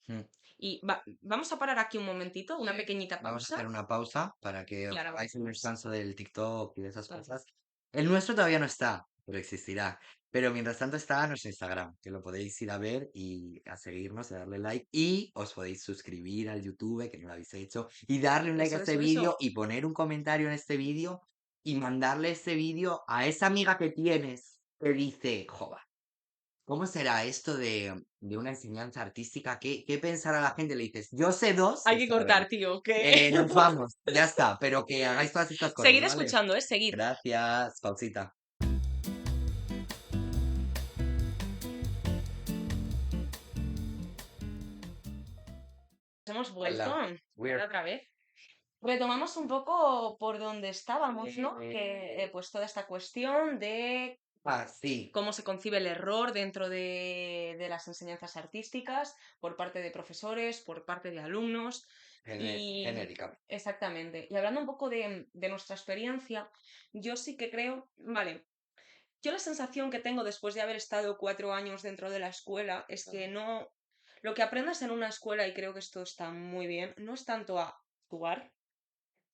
S1: Mm.
S2: Y vamos a parar aquí un momentito, una pequeñita
S1: Vamos a
S2: pausa,
S1: hacer una pausa para que
S2: y
S1: os
S2: ahora
S1: hagáis un
S2: volvemos.
S1: descanso del TikTok y de esas
S2: Vale.
S1: cosas. El nuestro todavía no está, pero existirá. Pero mientras tanto está nuestro Instagram, que lo podéis ir a ver y a seguirnos, a darle like. Y os podéis suscribir al YouTube, que no lo habéis hecho, y darle un like a
S2: Eso,
S1: este
S2: eso,
S1: vídeo
S2: eso.
S1: y poner un comentario en este vídeo y mandarle este vídeo a esa amiga que tienes que dice, joder. ¿Cómo será esto de una enseñanza artística? ¿Qué pensará la gente? Le dices, yo sé dos,
S2: Hay
S1: que
S2: que
S1: saben.
S2: cortar, tío, que
S1: Nos vamos, ya está, pero que hagáis todas estas cosas,
S2: seguid
S1: ¿vale?
S2: escuchando, seguid.
S1: Gracias, pausita.
S2: Hemos vuelto,
S1: Hola, weird.
S2: hola otra vez. Retomamos un poco por donde estábamos, ¿no? Que pues toda esta cuestión de
S1: Ah, sí,
S2: cómo se concibe el error dentro de las enseñanzas artísticas por parte de profesores, por parte de alumnos. Y
S1: genérica.
S2: exactamente. Y hablando un poco de nuestra experiencia, yo sí que creo, vale, yo la sensación que tengo después de haber estado 4 años dentro de la escuela es que no, lo que aprendas en una escuela, y creo que esto está muy bien, no es tanto a actuar,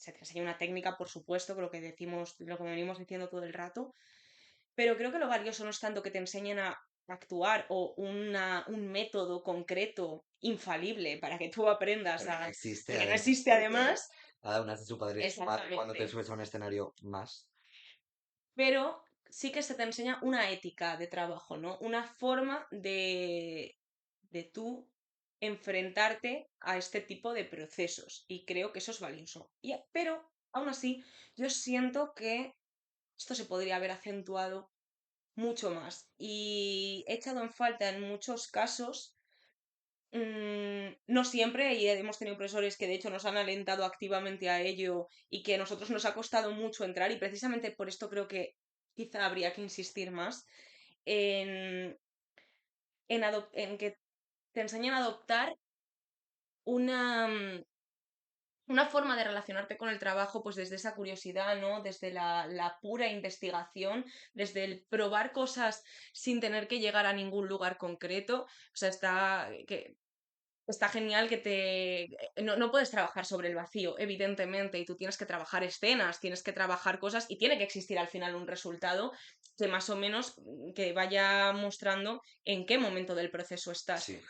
S2: se te enseña una técnica, por supuesto, que lo que decimos, lo que venimos diciendo todo el rato, pero creo que lo valioso no es tanto que te enseñen a actuar o un método concreto, infalible, para que tú aprendas
S1: Porque no
S2: a...
S1: existe,
S2: Porque no
S1: además.
S2: existe además.
S1: Cada una hace su padre y su madre cuando te
S2: Exactamente.
S1: subes a un escenario más.
S2: Pero sí que se te enseña una ética de trabajo, ¿no? Una forma de tú enfrentarte a este tipo de procesos. Y creo que eso es valioso. Pero, aún así, yo siento que esto se podría haber acentuado mucho más. Y he echado en falta en muchos casos, no siempre, y hemos tenido profesores que de hecho nos han alentado activamente a ello y que a nosotros nos ha costado mucho entrar y precisamente por esto creo que quizá habría que insistir más en, en que te enseñen a adoptar una, una forma de relacionarte con el trabajo, pues desde esa curiosidad, ¿no? Desde la pura investigación, desde el probar cosas sin tener que llegar a ningún lugar concreto. O sea, está genial que no, no puedes trabajar sobre el vacío, evidentemente, y tú tienes que trabajar escenas, tienes que trabajar cosas y tiene que existir al final un resultado que más o menos que vaya mostrando en qué momento del proceso estás.
S1: Sí.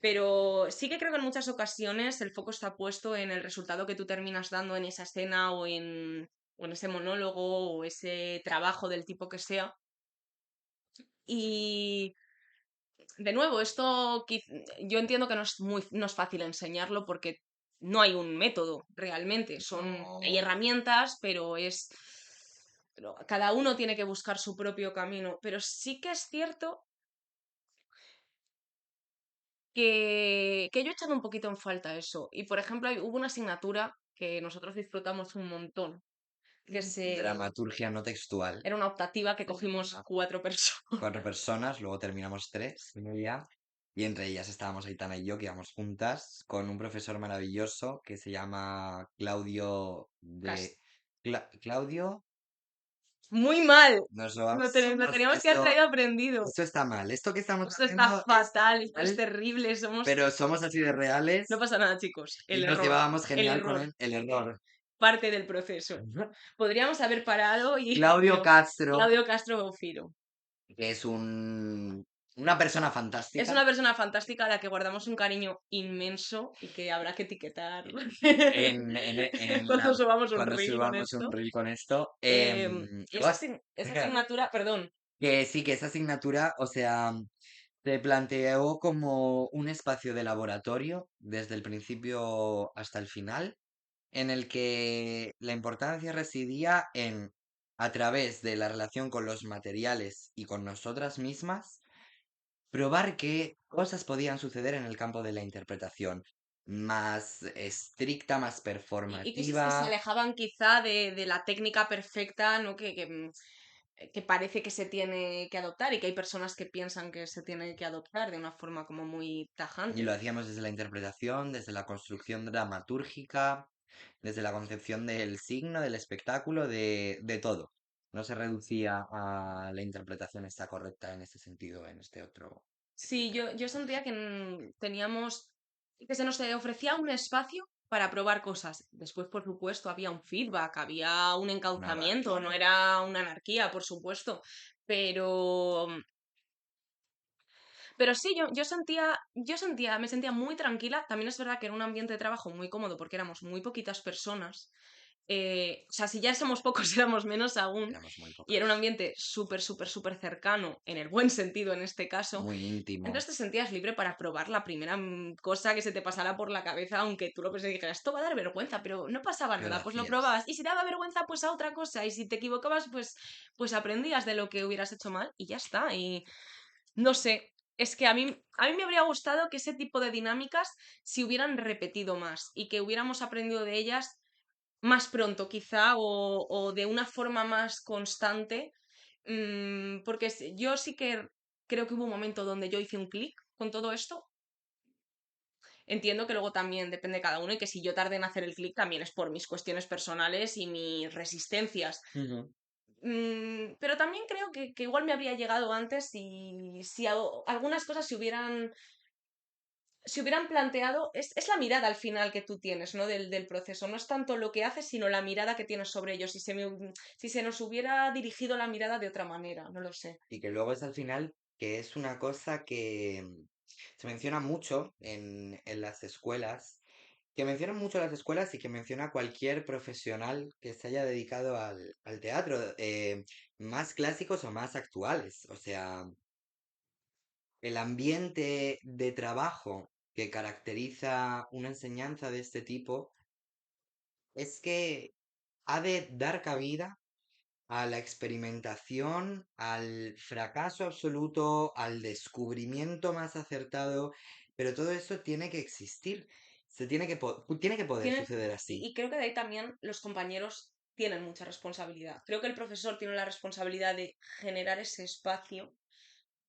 S2: Pero sí que creo que en muchas ocasiones el foco está puesto en el resultado que tú terminas dando en esa escena o en ese monólogo o ese trabajo del tipo que sea. Y de nuevo, yo entiendo que no es fácil enseñarlo porque no hay un método realmente. Hay
S1: No.
S2: herramientas, pero cada uno tiene que buscar su propio camino. Pero sí que es cierto que yo he echado un poquito en falta eso. Y por ejemplo, hubo una asignatura que nosotros disfrutamos un montón,
S1: Dramaturgia no textual.
S2: era una optativa que cogimos
S1: Ah,
S2: 4 personas.
S1: 4 personas, luego terminamos tres en ella. Y entre ellas estábamos Aitana y yo, que íbamos juntas, con un profesor maravilloso que se llama Claudio
S2: Cas-
S1: de... Claudio,
S2: Muy mal.
S1: nos lo
S2: Lo
S1: vamos...
S2: teníamos que haber traído aprendido.
S1: Esto está mal. Esto que estamos
S2: Esto está
S1: haciendo es
S2: fatal, esto es
S1: mal,
S2: terrible,
S1: pero somos así de
S2: No
S1: reales
S2: pasa nada, chicos.
S1: y nos llevábamos
S2: El
S1: genial con
S2: error,
S1: el error.
S2: parte del proceso. Podríamos haber parado y...
S1: Claudio
S2: Pero
S1: Castro,
S2: Claudio Castro Bofiro.
S1: que es una persona
S2: Es
S1: fantástica.
S2: una persona fantástica a la que guardamos un cariño inmenso y que habrá que etiquetar cuando subamos un
S1: Cuando
S2: reel con
S1: subamos un
S2: esto.
S1: reel con esto.
S2: Y esa asignatura, perdón,
S1: Que sí, que esa asignatura, o sea, se planteó como un espacio de laboratorio desde el principio hasta el final, en el que la importancia residía en, a través de la relación con los materiales y con nosotras mismas, probar qué cosas podían suceder en el campo de la interpretación, más estricta, más
S2: y cosas que se
S1: performativa.
S2: alejaban quizá de la técnica perfecta, ¿no? Que parece que se tiene que adoptar y que hay personas que piensan que se tiene que adoptar de una forma como muy
S1: Y lo
S2: tajante.
S1: hacíamos desde la interpretación, desde la construcción dramatúrgica, desde la concepción del signo, del espectáculo, de todo. No se reducía a la interpretación está correcta en este sentido, en este otro,
S2: Sí,
S1: etcétera.
S2: yo sentía que que se nos ofrecía un espacio para probar cosas. Después, por supuesto, había un feedback, había un
S1: Nada.
S2: encauzamiento, no era una anarquía, por supuesto. Pero, pero sí, me sentía muy tranquila. También es verdad que era un ambiente de trabajo muy cómodo porque éramos muy poquitas personas. O sea, si ya somos pocos, éramos menos aún.
S1: Éramos muy
S2: Y era un
S1: pocas.
S2: ambiente súper, súper, súper cercano, en el buen sentido en este caso.
S1: Muy íntimo.
S2: Entonces te sentías libre para probar la primera cosa que se te pasara por la cabeza, aunque tú lo pensaras y dijeras, esto va a dar vergüenza, pero no pasaba
S1: Pero lo
S2: nada, pues lo
S1: hacías.
S2: probabas. Y si daba vergüenza, pues a otra cosa. Y si te equivocabas, pues aprendías de lo que hubieras hecho mal y ya está. Y no sé, es que a mí me habría gustado que ese tipo de dinámicas se hubieran repetido más y que hubiéramos aprendido de ellas más pronto quizá o de una forma más constante, porque yo sí que creo que hubo un momento donde yo hice un clic con todo esto. Entiendo que luego también depende de cada uno y que si yo tardé en hacer el clic también es por mis cuestiones personales y mis resistencias.
S1: Ujú.
S2: Pero también creo que igual me habría llegado antes si algunas cosas se hubieran si hubieran planteado, es la mirada al final que tú tienes, ¿no? Del proceso. No es tanto lo que haces, sino la mirada que tienes sobre ellos. Si se nos hubiera dirigido la mirada de otra manera, no lo sé.
S1: Y que luego es al final que es una cosa que se menciona mucho en las escuelas, que mencionan mucho las escuelas y que menciona cualquier profesional que se haya dedicado al teatro, más clásicos o más actuales. O sea, el ambiente de trabajo que caracteriza una enseñanza de este tipo es que ha de dar cabida a la experimentación, al fracaso absoluto, al descubrimiento más acertado, pero todo eso tiene que existir. Tiene que poder
S2: Tienen,
S1: suceder así.
S2: y creo que de ahí también los compañeros tienen mucha responsabilidad. Creo que el profesor tiene la responsabilidad de generar ese espacio,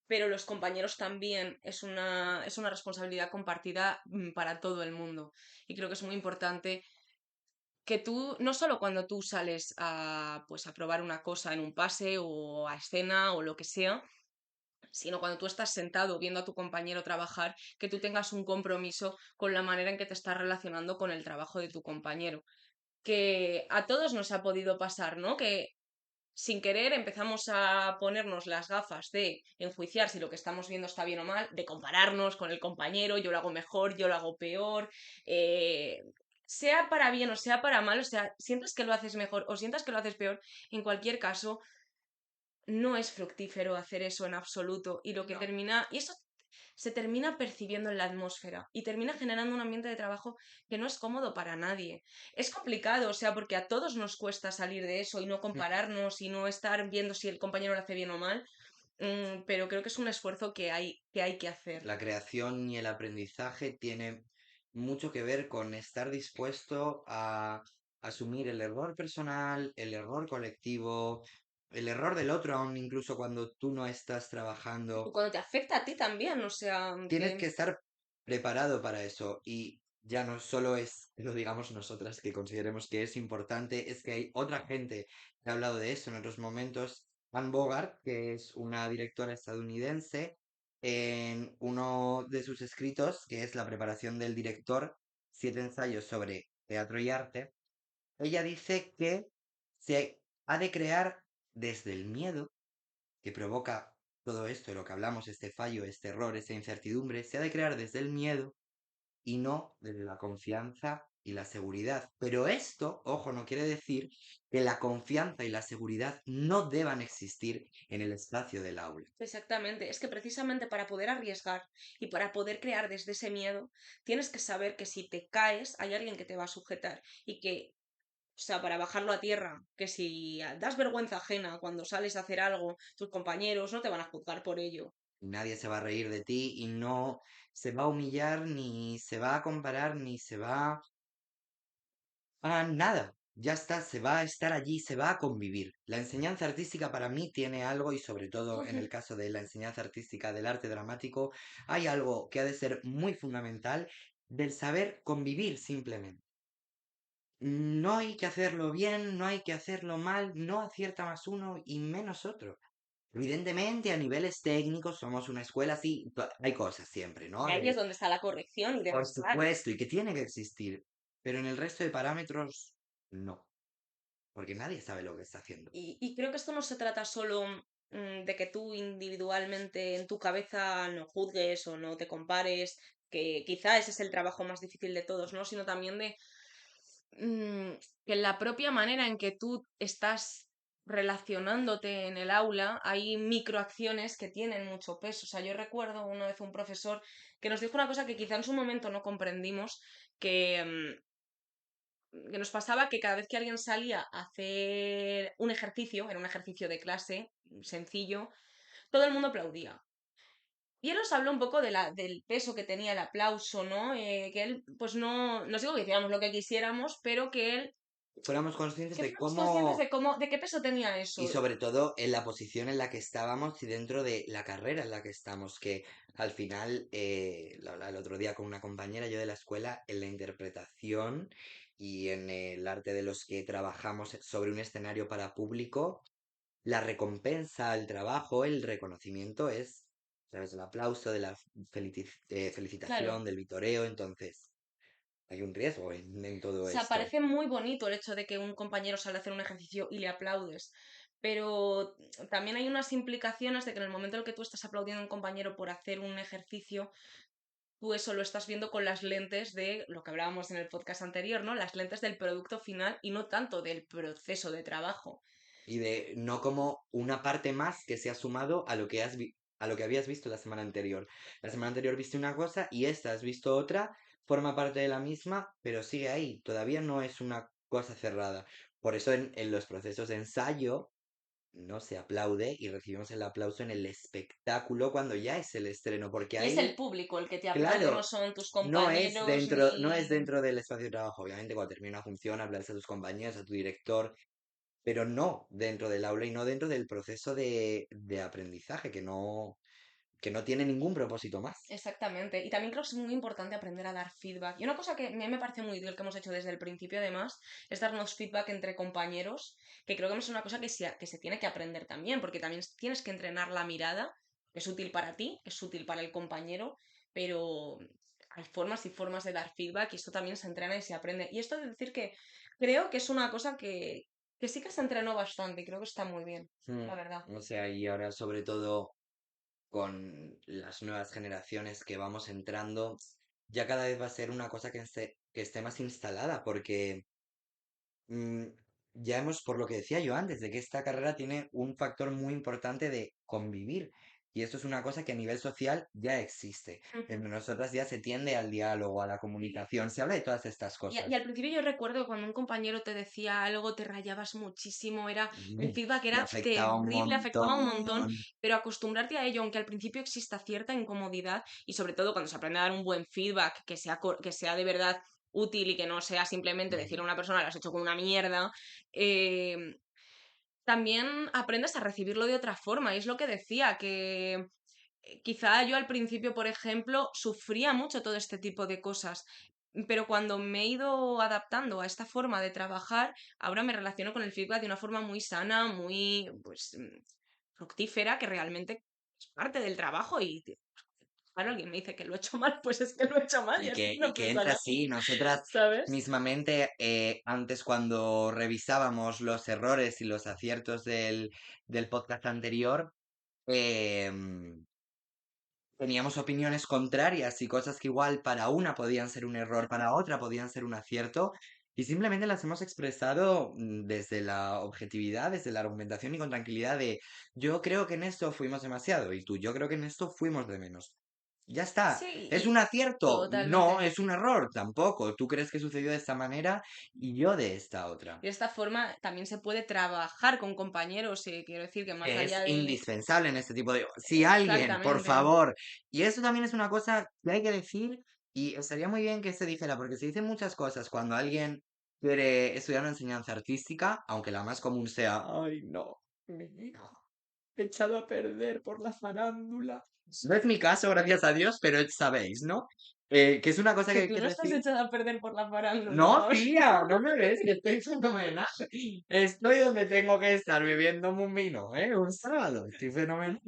S2: pero los compañeros también es una responsabilidad compartida para todo el mundo. Y creo que es muy importante que tú, no solo cuando tú sales a, pues, a probar una cosa en un pase o a escena o lo que sea, sino cuando tú estás sentado viendo a tu compañero trabajar, que tú tengas un compromiso con la manera en que te estás relacionando con el trabajo de tu compañero. Que a todos nos ha podido pasar, ¿no? Que sin querer empezamos a ponernos las gafas de enjuiciar si lo que estamos viendo está bien o mal, de compararnos con el compañero, yo lo hago mejor, yo lo hago peor, eh, sea para bien o sea para mal, o sea, sientas que lo haces mejor o sientas que lo haces peor, en cualquier caso, no es fructífero hacer eso en absoluto y lo que
S1: No.
S2: termina, y eso se termina percibiendo en la atmósfera y termina generando un ambiente de trabajo que no es cómodo para nadie. Es complicado, o sea, porque a todos nos cuesta salir de eso y no compararnos y no estar viendo si el compañero lo hace bien o mal, pero creo que es un esfuerzo que hay que hacer.
S1: La creación y el aprendizaje tienen mucho que ver con estar dispuesto a asumir el error personal, el error colectivo, el error del otro, aun incluso cuando tú no estás
S2: Y
S1: trabajando.
S2: cuando te afecta a ti también, o sea,
S1: Tienes
S2: que
S1: que estar preparado para eso y ya no solo es que lo digamos nosotras que consideremos que es importante, es que hay otra gente que ha hablado de eso en otros momentos. Anne Bogart, que es una directora estadounidense, en uno de sus escritos, que es La preparación del director, 7 ensayos sobre teatro y arte, ella dice que se ha de crear desde el miedo que provoca todo esto de lo que hablamos, este fallo, este error, esta incertidumbre, se ha de crear desde el miedo y no desde la confianza y la seguridad. Pero esto, ojo, no quiere decir que la confianza y la seguridad no deban existir en el espacio del aula.
S2: exactamente, es que precisamente para poder arriesgar y para poder crear desde ese miedo, tienes que saber que si te caes hay alguien que te va a sujetar y que, o sea, para bajarlo a tierra, que si das vergüenza ajena cuando sales a hacer algo, tus compañeros no te van a juzgar por ello.
S1: Nadie se va a reír de ti y no se va a humillar, ni se va a comparar, ni se va nada. Ya está, se va a estar allí, se va a convivir. La enseñanza artística para mí tiene algo, y sobre todo en el caso de la enseñanza artística del arte dramático, hay algo que ha de ser muy fundamental del saber convivir simplemente. No hay que hacerlo bien, no hay que hacerlo mal, no acierta más uno y menos otro. Evidentemente, a niveles técnicos somos una escuela, sí, hay cosas siempre,
S2: Y
S1: ¿no?
S2: ahí es donde está la corrección y
S1: Por
S2: debe estar.
S1: supuesto, y que tiene que existir, pero en el resto de parámetros, no. Porque nadie sabe lo que está haciendo.
S2: Y creo que esto no se trata solo de que tú individualmente en tu cabeza no juzgues o no te compares, que quizá ese es el trabajo más difícil de todos, ¿no? Sino también de mm, que la propia manera en que tú estás relacionándote en el aula, hay microacciones que tienen mucho peso. O sea, yo recuerdo una vez un profesor que nos dijo una cosa que quizá en su momento no comprendimos, que, que nos pasaba que cada vez que alguien salía a hacer un ejercicio, era un ejercicio de clase sencillo, todo el mundo aplaudía. Y él nos habló un poco de del peso que tenía el aplauso, ¿no? Que él, pues no, no digo que hiciéramos lo que quisiéramos, pero que él
S1: Fuéramos conscientes
S2: que
S1: de
S2: fuéramos conscientes
S1: cómo,
S2: de cómo, de qué peso tenía eso.
S1: y sobre todo en la posición en la que estábamos y dentro de la carrera en la que estamos, que al final, lo hablaba el otro día con una compañera yo de la escuela, en la interpretación y en el arte de los que trabajamos sobre un escenario para público, la recompensa al trabajo, el reconocimiento es través del aplauso, de la
S2: Claro.
S1: felicitación, del vitoreo, entonces hay un riesgo en
S2: O
S1: todo
S2: sea,
S1: esto.
S2: parece muy bonito el hecho de que un compañero sale a hacer un ejercicio y le aplaudes, pero también hay unas implicaciones de que en el momento en el que tú estás aplaudiendo a un compañero por hacer un ejercicio, tú eso lo estás viendo con las lentes de lo que hablábamos en el podcast anterior, ¿no? Las lentes del producto final y no tanto del proceso de trabajo.
S1: Y de no como una parte más que se ha sumado a lo que a lo que habías visto la semana anterior. La semana anterior viste una cosa y esta has visto otra, forma parte de la misma, pero sigue ahí. Todavía no es una cosa cerrada. Por eso en los procesos de ensayo no se aplaude y recibimos el aplauso en el espectáculo cuando ya es el estreno, porque
S2: Y es el
S1: ahí,
S2: público el que te aplaude, no
S1: claro,
S2: son tus compañeros
S1: no es
S2: ni...
S1: dentro del espacio de trabajo. Obviamente, cuando termina una función, hablas a tus compañeros, a tu director, pero no dentro del aula y no dentro del proceso de aprendizaje, que no tiene ningún propósito más.
S2: Exactamente. Y también creo que es muy importante aprender a dar feedback. Y una cosa que a mí me parece muy útil que hemos hecho desde el principio, además, es darnos feedback entre compañeros, que creo que es una cosa que se tiene que aprender también, porque también tienes que entrenar la mirada, que es útil para ti, que es útil para el compañero, pero hay formas y formas de dar feedback y esto también se entrena y se aprende. Y esto de decir que creo que es una cosa que sí que se entrenó bastante y creo que está muy bien,
S1: Mm,
S2: la verdad.
S1: O sea, y ahora sobre todo con las nuevas generaciones que vamos entrando, ya cada vez va a ser una cosa que esté más instalada, porque mm, ya hemos, por lo que decía yo antes, de que esta carrera tiene un factor muy importante de convivir. Y esto es una cosa que a nivel social ya existe. Entre nosotras ya se tiende al diálogo, a la comunicación, se habla de todas estas
S2: Y
S1: cosas.
S2: al principio yo recuerdo que cuando un compañero te decía algo, te rayabas muchísimo, el
S1: Mm,
S2: feedback
S1: Me
S2: era
S1: afectaba un
S2: terrible, afectaba un montón,
S1: montón.
S2: pero acostumbrarte a ello, aunque al principio exista cierta incomodidad, y sobre todo cuando se aprende a dar un buen feedback, que sea de verdad útil y que no sea simplemente decir a
S1: Mm.
S2: una persona, lo has hecho con una mierda, eh, también aprendes a recibirlo de otra forma. Y es lo que decía, que quizá yo al principio, por ejemplo, sufría mucho todo este tipo de cosas, pero cuando me he ido adaptando a esta forma de trabajar, ahora me relaciono con el feedback de una forma muy sana, muy, pues, fructífera, que realmente es parte del trabajo y claro, alguien me dice que lo he hecho mal, pues es que lo he hecho mal y así
S1: Y
S2: no
S1: que
S2: pasa
S1: entra
S2: nada,
S1: así. Nosotras
S2: ¿sabes?
S1: mismamente, antes cuando revisábamos los errores y los aciertos del podcast anterior, em, teníamos opiniones contrarias y cosas que igual para una podían ser un error, para otra podían ser un acierto, y simplemente las hemos expresado desde la objetividad, desde la argumentación y con tranquilidad de yo creo que en esto fuimos demasiado y tú, yo creo que en esto fuimos de menos. Ya está.
S2: Sí,
S1: ¿Es
S2: y
S1: un acierto? No,
S2: totalmente.
S1: es un error tampoco. Tú crees que sucedió de esta manera y yo de esta otra.
S2: Y de esta forma también se puede trabajar con compañeros, quiero decir que más
S1: Que es
S2: allá de...
S1: indispensable en este tipo de... Si alguien, por
S2: Exactamente.
S1: favor, y eso también es una cosa que hay que decir y estaría muy bien que se dijera, porque se dicen muchas cosas cuando alguien quiere estudiar una enseñanza artística, aunque la más común sea, ay no, mi hijo, echado a perder por la farándula. No es mi caso, gracias a Dios, pero sabéis, ¿no? Que es una cosa
S2: Que
S1: que hay
S2: tú
S1: que
S2: no estás
S1: decir.
S2: echada a perder por la farándula,
S1: No,
S2: vamos.
S1: tía, no me ves, que estoy fenomenal. Estoy donde tengo que estar, bebiéndome un vino, ¿eh? Un sábado, estoy fenomenal.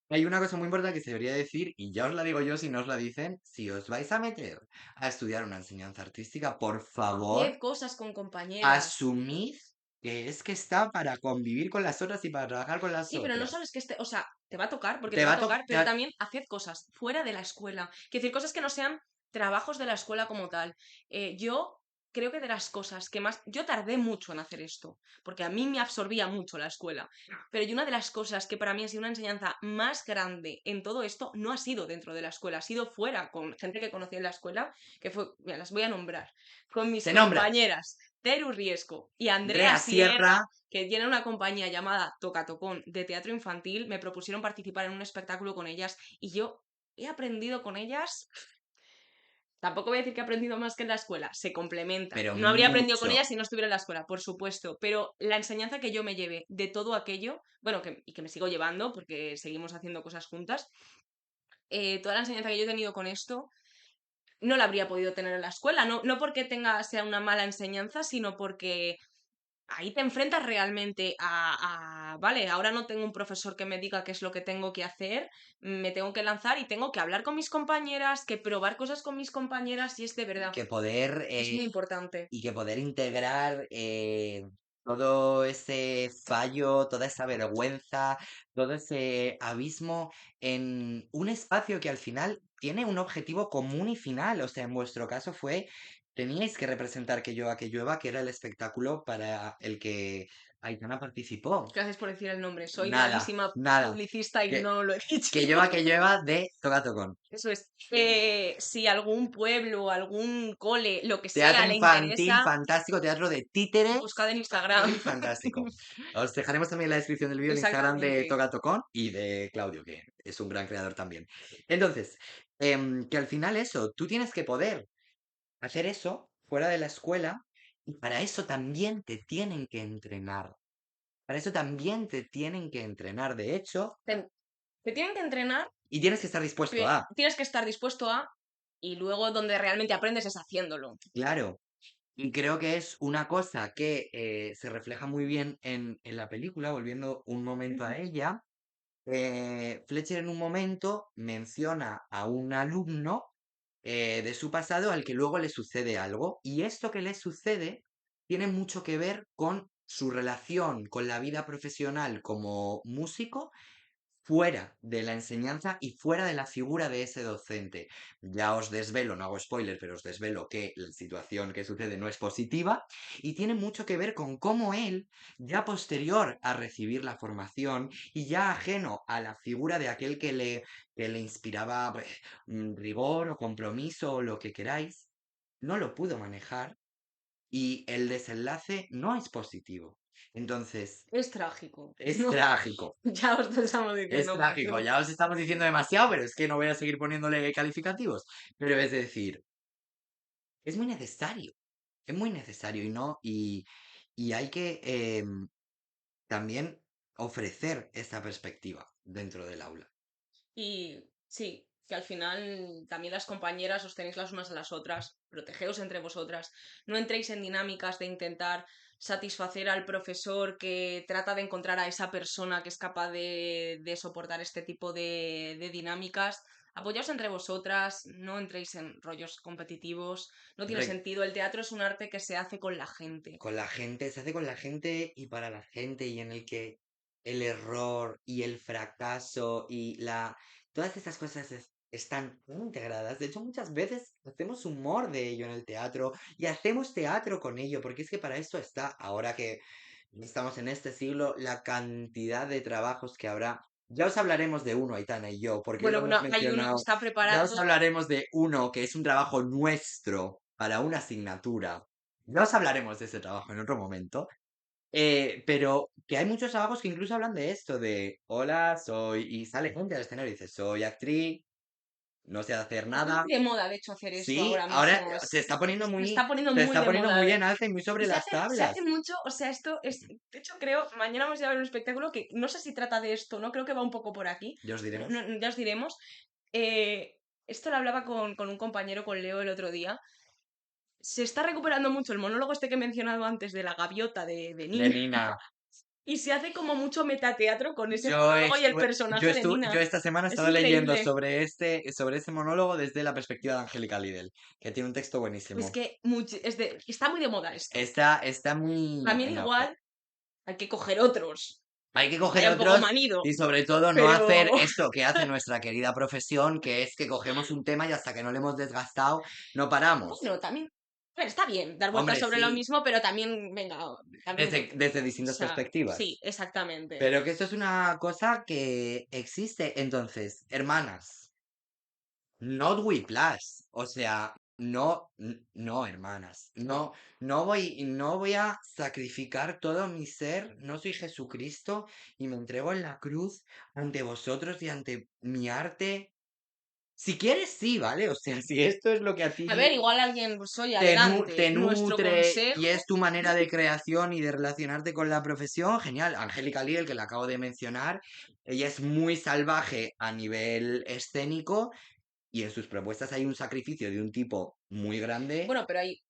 S1: Hay una cosa muy importante que se debería decir, y ya os la digo yo si no os la dicen, si os vais a meter a estudiar una enseñanza artística, por
S2: Haced
S1: favor,
S2: cosas con compañeras.
S1: asumid que está para convivir con las otras y para trabajar con las
S2: Sí, pero no
S1: otras.
S2: sabes que o sea, te va a tocar porque te
S1: Te
S2: va
S1: va
S2: a
S1: a
S2: tocar, pero
S1: tocar,
S2: también haced cosas fuera de la escuela. Quiero decir, cosas que no sean trabajos de la escuela como tal. Yo creo que de las cosas que más... Yo tardé mucho en hacer esto, porque a mí me absorbía mucho la escuela. Pero y una de las cosas que para mí ha sido una enseñanza más grande en todo esto no ha sido dentro de la escuela, ha sido fuera, con gente que conocí en la escuela, que fue, mira, las voy a nombrar, con mis
S1: se nombra
S2: compañeras Teru Riesco y Andrea
S1: Rea
S2: Sierra,
S1: Sierra.
S2: que tienen una compañía llamada Toca Tocón de teatro infantil, me propusieron participar en un espectáculo con ellas y yo he aprendido con ellas. Tampoco voy a decir que he aprendido más que en la escuela, se complementan.
S1: Pero
S2: No habría aprendido con
S1: mucho.
S2: ellas si no estuviera en la escuela, por supuesto, pero la enseñanza que yo me llevé de todo aquello, bueno, y que me sigo llevando porque seguimos haciendo cosas juntas, toda la enseñanza que yo he tenido con esto no la habría podido tener en la escuela, no, no porque sea una mala enseñanza, sino porque ahí te enfrentas realmente vale, ahora no tengo un profesor que me diga qué es lo que tengo que hacer, me tengo que lanzar y tengo que hablar con mis compañeras, que probar cosas con mis compañeras y es de
S1: Y
S2: verdad,
S1: que poder,
S2: es muy importante.
S1: y que poder integrar todo ese fallo, toda esa vergüenza, todo ese abismo en un espacio que al final tiene un objetivo común y final. O sea, en vuestro caso fue, teníais que representar que llueva, que era el espectáculo para el que Aitana participó.
S2: Gracias por decir el nombre, soy
S1: Nada,
S2: malísima
S1: nada.
S2: publicista y
S1: Que,
S2: no lo he dicho.
S1: que llueva de Toca Tocón.
S2: Eso es. Si algún pueblo, algún cole, lo que
S1: Teatro
S2: sea, le
S1: infantil,
S2: interesa,
S1: fantástico, teatro de títeres,
S2: buscad en Instagram.
S1: muy fantástico. Os dejaremos también en la descripción del vídeo el Instagram de
S2: Exactamente.
S1: Toca Tocón y de Claudio, que es un gran creador también. Entonces, que al final eso, tú tienes que poder hacer eso fuera de la escuela y para eso también te tienen que entrenar. Para eso también te tienen que entrenar, de hecho,
S2: Te, te tienen que entrenar,
S1: y tienes que estar dispuesto a,
S2: tienes que estar dispuesto a, y luego donde realmente aprendes es haciéndolo.
S1: claro. Y creo que es una cosa que se refleja muy bien en la película, volviendo un momento a ella. Fletcher en un momento menciona a un alumno de su pasado al que luego le sucede algo, y esto que le sucede tiene mucho que ver con su relación con la vida profesional como músico fuera de la enseñanza y fuera de la figura de ese docente. Ya os desvelo, no hago spoiler, pero os desvelo que la situación que sucede no es positiva y tiene mucho que ver con cómo él, ya posterior a recibir la formación y ya ajeno a la figura de aquel que le inspiraba pues, rigor o compromiso o lo que queráis, no lo pudo manejar y el desenlace no es positivo. Entonces,
S2: Es trágico.
S1: es
S2: No,
S1: trágico.
S2: ya os lo estamos
S1: Es
S2: diciendo
S1: trágico,
S2: mucho.
S1: ya os estamos diciendo demasiado, pero es que no voy a seguir poniéndole calificativos. Pero es decir, es muy necesario y no, y hay que también ofrecer esa perspectiva dentro del aula.
S2: Y sí, que al final también las compañeras os tenéis las unas a las otras, protegeos entre vosotras, no entréis en dinámicas de intentar satisfacer al profesor que trata de encontrar a esa persona que es capaz de soportar este tipo de dinámicas. Apoyaos entre vosotras, no entréis en rollos competitivos, no tiene
S1: Re-
S2: sentido. El teatro es un arte que se hace con la gente.
S1: con la gente, se hace con la gente y para la gente y en el que el error y el fracaso y todas esas cosas están muy integradas. De hecho, muchas veces hacemos humor de ello en el teatro y hacemos teatro con ello, porque es que para esto está, ahora que estamos en este siglo, la cantidad de trabajos que habrá. Ya os hablaremos de uno, Aitana y yo, porque lo
S2: Bueno,
S1: hemos
S2: hay uno que
S1: mencionado.
S2: está
S1: Ya os
S2: preparado.
S1: hablaremos de uno que es un trabajo nuestro para una asignatura. Ya os hablaremos de ese trabajo en otro momento. Pero que hay muchos trabajos que incluso hablan de esto, de hola, soy, y sale gente al escenario y dice, soy actriz, no sé hacer
S2: Está muy
S1: nada.
S2: de moda, de hecho, hacer esto
S1: Sí,
S2: ahora
S1: ahora
S2: mismo.
S1: muy,
S2: Se está poniendo
S1: se
S2: muy
S1: está
S2: de
S1: poniendo
S2: moda.
S1: muy en alza y muy sobre
S2: Y
S1: las
S2: se hace
S1: tablas.
S2: mucho, o sea, esto es, de hecho creo, mañana vamos a ir a ver un espectáculo que no sé si trata de esto, ¿no? Creo que va un poco por aquí,
S1: Ya os
S2: pero
S1: diremos.
S2: ya os diremos. Esto lo hablaba con un compañero, con Leo, el otro día. Se está recuperando mucho el monólogo este que he mencionado antes de la gaviota de
S1: De
S2: Nina.
S1: Nina.
S2: Y se hace como mucho metateatro con ese
S1: Yo
S2: monólogo y el
S1: estuve,
S2: personaje de
S1: yo
S2: Nina.
S1: esta semana he
S2: Es
S1: estado leyendo
S2: increíble.
S1: sobre este monólogo desde la perspectiva de Angélica Lidl, que tiene un texto
S2: Es
S1: buenísimo.
S2: que está muy de moda esto.
S1: Está muy
S2: También
S1: en auge.
S2: igual hay que coger otros.
S1: Hay que coger
S2: Vaya un poco
S1: otros
S2: manido,
S1: y sobre todo no hacer
S2: pero
S1: esto que hace nuestra querida profesión, que es que cogemos un tema y hasta que no lo hemos desgastado, no paramos.
S2: bueno, también, bueno, está bien dar vueltas
S1: Hombre,
S2: sobre lo
S1: sí,
S2: mismo, pero también, venga, también,
S1: desde
S2: o
S1: distintas
S2: sea, sí,
S1: perspectivas.
S2: exactamente.
S1: Pero que esto es una cosa que existe. Entonces, hermanas, not whiplash. O sea, no, hermanas. No voy a sacrificar todo mi ser. No soy Jesucristo y me entrego en la cruz ante vosotros y ante mi arte. Si quieres, sí, ¿vale? O sea, si esto es lo que a
S2: A
S1: ti
S2: ver, igual alguien, pues oye, adelante,
S1: te
S2: nuestro
S1: nutre y
S2: consejo.
S1: es tu manera de creación y de relacionarte con la profesión, genial. Angélica Lee, el que la acabo de mencionar, ella es muy salvaje a nivel escénico y en sus propuestas hay un sacrificio de un tipo muy grande.
S2: Bueno, pero hay,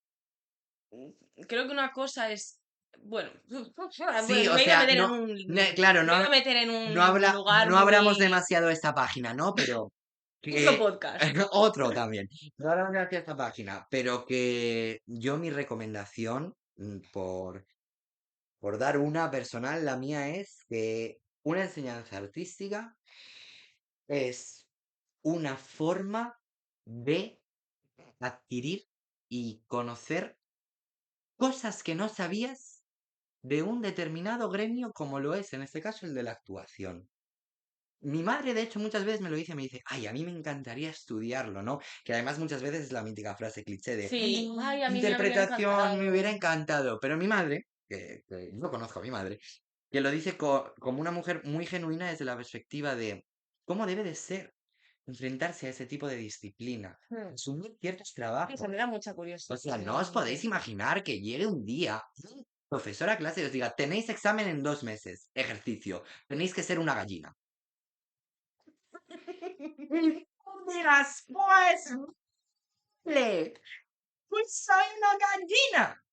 S2: creo que una cosa es Bueno,
S1: Sí, o
S2: me iba a
S1: sea,
S2: meter en
S1: no,
S2: un,
S1: claro,
S2: me
S1: no,
S2: iba a meter en
S1: no
S2: un
S1: habla,
S2: lugar
S1: no abramos
S2: muy...
S1: demasiado de esta página, ¿no? Pero
S2: Otro
S1: que
S2: podcast.
S1: otro también. No hablamos demasiado de esta página, pero que yo mi recomendación, por dar una personal, la mía es que una enseñanza artística es una forma de adquirir y conocer cosas que no sabías de un determinado gremio como lo es, en este caso, el de la actuación. Mi madre, de hecho, muchas veces me lo dice, me dice, ay, a mí me encantaría estudiarlo, ¿no? Que además muchas veces es la mítica frase cliché de,
S2: Sí, ay, a mí me habría
S1: interpretación, me hubiera
S2: encantado.
S1: encantado. Pero mi madre, que yo conozco a mi madre, que lo dice como una mujer muy genuina desde la perspectiva de cómo debe de ser enfrentarse a ese tipo de disciplina,
S2: Hmm.
S1: asumir ciertos
S2: Eso
S1: trabajos.
S2: me da mucha
S1: O
S2: curiosidad,
S1: sea, no os podéis
S2: sinceramente.
S1: imaginar que llegue un día un profesor a clase y os diga, tenéis examen en 2 meses, ejercicio, tenéis que ser una gallina. Y tú dirás, pues, vale, pues soy una gallina.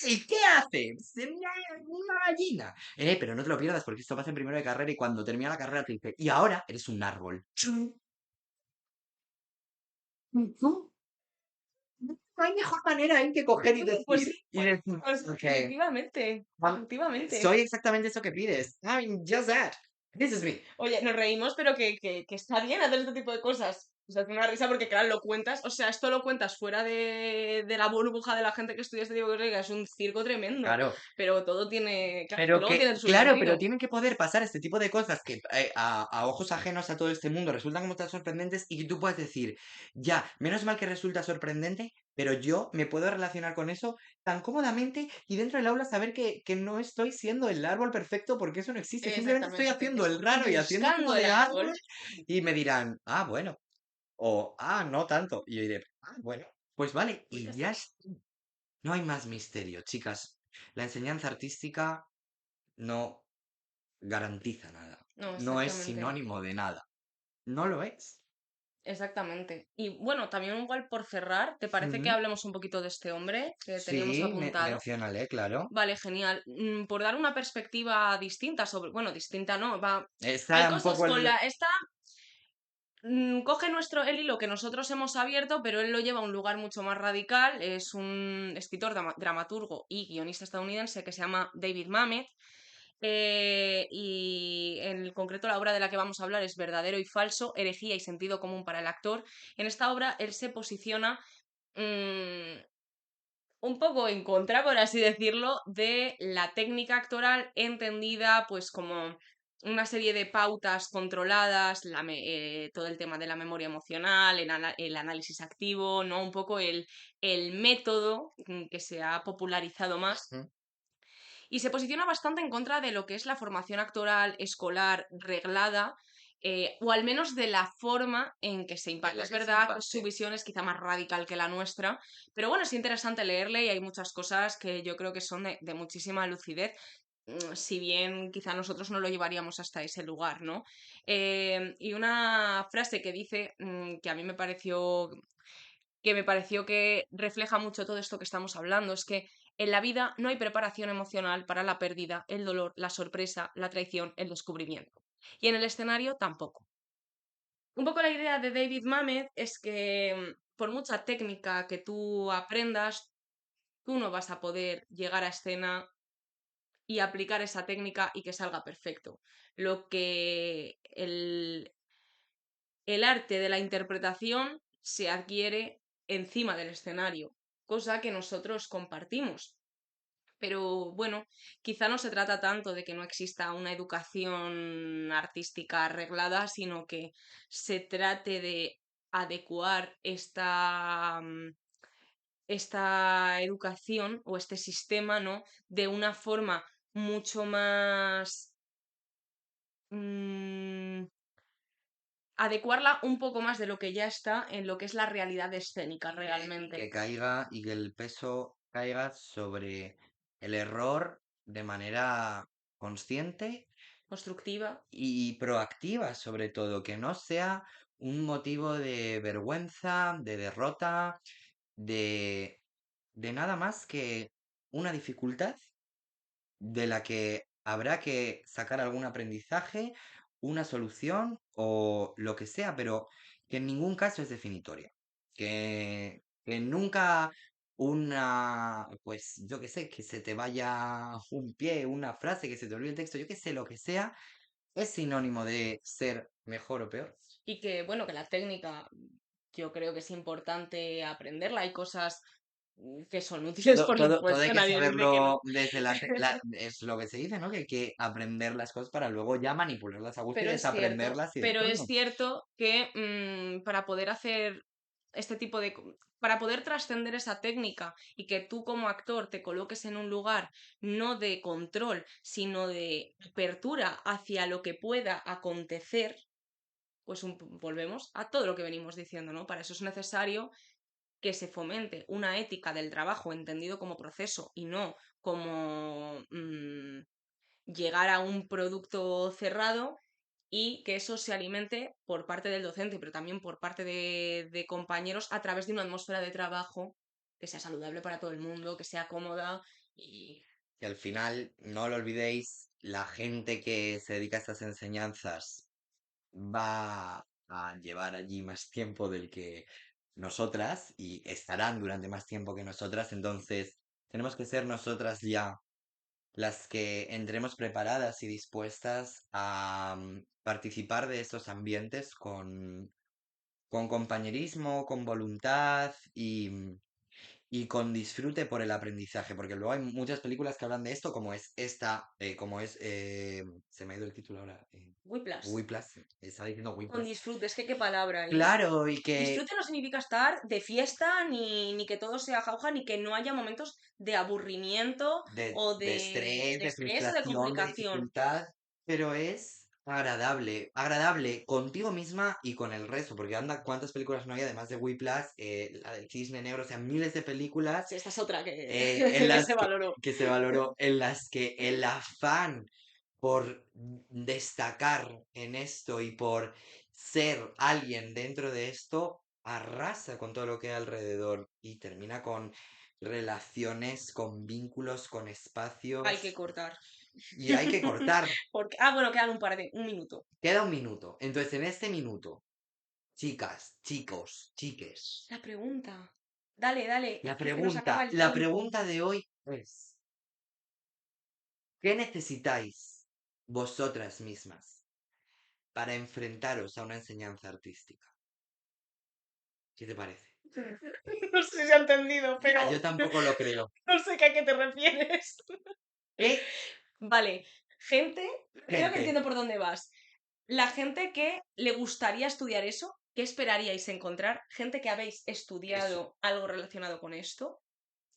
S1: ¿Y qué haces? Ser una gallina. Pero no te lo pierdas porque esto pasa en primero de carrera y cuando termina la carrera te dice, y ahora eres un árbol. ¿Y tú? No hay mejor manera en que coger
S2: Pues sí,
S1: y decir,
S2: pues
S1: ok,
S2: efectivamente, efectivamente.
S1: soy exactamente eso que pides. I'm just that. This is me.
S2: Oye, nos reímos, pero que está bien hacer este tipo de cosas. O sea, hace una risa porque, claro, lo cuentas, o sea, esto lo cuentas fuera de la burbuja de la gente que estudia este tipo de cosas, que es un circo tremendo.
S1: Claro,
S2: Pero todo tiene, claro, que
S1: pero
S2: luego
S1: que,
S2: tiene su
S1: claro, pero
S2: sentido.
S1: tienen que poder pasar este tipo de cosas que a ojos ajenos a todo este mundo resultan como tan sorprendentes y que tú puedes decir, ya, menos mal que resulta sorprendente, pero yo me puedo relacionar con eso tan cómodamente y dentro del aula saber que no estoy siendo el árbol perfecto porque eso no existe, simplemente estoy
S2: Exactamente, que
S1: haciendo el
S2: estoy
S1: raro y haciendo como
S2: buscando el
S1: de árbol
S2: árbol.
S1: y me dirán, ah, bueno, o ah, no tanto. Y yo diré, ah, bueno, pues vale,
S2: Pues ya
S1: y ya
S2: está.
S1: está. No hay más misterio, chicas. La enseñanza artística no garantiza nada.
S2: No,
S1: No es
S2: exactamente.
S1: sinónimo de nada. No lo es.
S2: Exactamente. Y bueno, también igual por cerrar, ¿te parece que
S1: Ujú.
S2: hablemos un poquito de este hombre que teníamos
S1: Sí,
S2: apuntado?
S1: menciónale, claro.
S2: Vale, genial. Por dar una perspectiva distinta sobre, bueno, distinta no, va. Hay
S1: Está un
S2: cosas
S1: poco
S2: con
S1: el...
S2: la, esta coge el hilo que nosotros hemos abierto, pero él lo lleva a un lugar mucho más radical. Es un escritor, dramaturgo y guionista estadounidense que se llama David Mamet. Y en concreto la obra de la que vamos a hablar es Verdadero y Falso, herejía y sentido común para el actor. En esta obra él se posiciona mm, un poco en contra, por así decirlo, de la técnica actoral entendida pues como una serie de pautas controladas, todo el tema de la memoria emocional, el análisis activo, ¿no? Un poco el método que se ha popularizado más
S1: Ujú.
S2: y se posiciona bastante en contra de lo que es la formación actoral escolar reglada, o al menos de la forma en que se imparte. Es verdad que su visión es quizá más radical que la nuestra, pero bueno, es interesante leerle y hay muchas cosas que yo creo que son de muchísima lucidez, si bien quizá nosotros no lo llevaríamos hasta ese lugar, ¿no? Y una frase que dice, que a mí me pareció que refleja mucho todo esto que estamos hablando, es que en la vida no hay preparación emocional para la pérdida, el dolor, la sorpresa, la traición, el descubrimiento. Y en el escenario tampoco. Un poco la idea de David Mamet es que por mucha técnica que tú aprendas, tú no vas a poder llegar a escena y aplicar esa técnica y que salga perfecto. Lo que el arte de la interpretación se adquiere encima del escenario, cosa que nosotros compartimos. Pero bueno, quizá no se trata tanto de que no exista una educación artística arreglada, sino que se trate de adecuar esta educación o este sistema, ¿no? De una forma mucho más mm, adecuarla un poco más de lo que ya está en lo que es la realidad escénica
S1: Y que
S2: realmente.
S1: caiga y que el peso caiga sobre el error de manera consciente
S2: Constructiva.
S1: y proactiva, sobre todo, que no sea un motivo de vergüenza, de derrota, de, de nada más que una dificultad de la que habrá que sacar algún aprendizaje, una solución o lo que sea, pero que en ningún caso es definitoria. Que nunca pues yo qué sé, que se te vaya un pie, una frase, que se te olvide el texto, yo qué sé, lo que sea, es sinónimo de ser mejor o peor.
S2: Y que, bueno, que la técnica yo creo que es importante aprenderla. Hay cosas que son útiles, por
S1: Todo hay
S2: supuesto,
S1: que
S2: nadie dice que no.
S1: saberlo desde es lo que se dice, ¿no? Que hay que aprender las cosas para luego ya manipularlas a gusto y desaprenderlas y de
S2: Pero es
S1: todo.
S2: cierto que para poder hacer este tipo de... Para poder trascender esa técnica y que tú como actor te coloques en un lugar no de control, sino de apertura hacia lo que pueda acontecer, pues volvemos a todo lo que venimos diciendo, ¿no? Para eso es necesario que se fomente una ética del trabajo entendido como proceso y no como llegar a un producto cerrado y que eso se alimente por parte del docente, pero también por parte de compañeros a través de una atmósfera de trabajo que sea saludable para todo el mundo, que sea cómoda y
S1: Y al final, no lo olvidéis, la gente que se dedica a estas enseñanzas va a llevar allí más tiempo del que nosotras y estarán durante más tiempo que nosotras, entonces tenemos que ser nosotras ya las que entremos preparadas y dispuestas a participar de estos ambientes con compañerismo, con voluntad y con disfrute por el aprendizaje, porque luego hay muchas películas que hablan de esto, como es esta, se me ha ido el título ahora,
S2: Whiplash.
S1: Whiplash, estaba diciendo
S2: Con
S1: Whiplash.
S2: disfrute, es que qué palabra, ¿eh?
S1: Claro, y que
S2: Disfrute no significa estar de fiesta, ni que todo sea jauja, ni que no haya momentos de aburrimiento o
S1: de estrés,
S2: de
S1: de
S2: estrés o de
S1: frustración, de
S2: complicación.
S1: dificultad, pero es agradable, agradable contigo misma y con el resto, porque anda, cuántas películas no hay, además de Whiplash, la del Cisne Negro, o sea, miles de películas
S2: Sí, esta es otra
S1: en
S2: que
S1: las
S2: se valoró.
S1: que se valoró, en las que el afán por destacar en esto y por ser alguien dentro de esto arrasa con todo lo que hay alrededor y termina con relaciones, con vínculos, con
S2: Hay que
S1: espacios
S2: cortar.
S1: y hay que cortar.
S2: Porque, bueno, quedan un minuto.
S1: Queda un minuto. Entonces, en este minuto, chicas, chicos, chiques,
S2: La pregunta. Dale, dale,
S1: la
S2: que se nos acaba
S1: pregunta,
S2: el
S1: la
S2: tiempo.
S1: pregunta de hoy es, ¿qué necesitáis vosotras mismas para enfrentaros a una enseñanza artística? ¿Qué te parece?
S2: No sé si se ha entendido,
S1: Ya,
S2: pero
S1: yo tampoco lo creo.
S2: no sé a qué te refieres.
S1: ¿Qué
S2: Vale, gente, creo que
S1: gente?
S2: entiendo por dónde vas. La gente que le gustaría estudiar eso, ¿qué esperaríais encontrar? Gente que habéis
S1: Eso.
S2: estudiado algo relacionado con esto,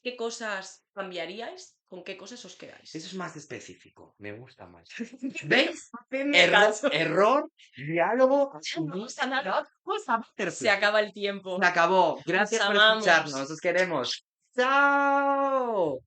S2: ¿qué cosas cambiaríais? ¿Con qué cosas os
S1: Eso
S2: quedáis?
S1: es más específico. Me gusta más. ¿Veis?
S2: Hacedme caso.
S1: Error, diálogo,
S2: No pasa nada. Se
S1: butterfly.
S2: acaba el tiempo.
S1: Se acabó.
S2: Os
S1: Gracias por
S2: amamos.
S1: escucharnos. Os queremos. ¡Chao!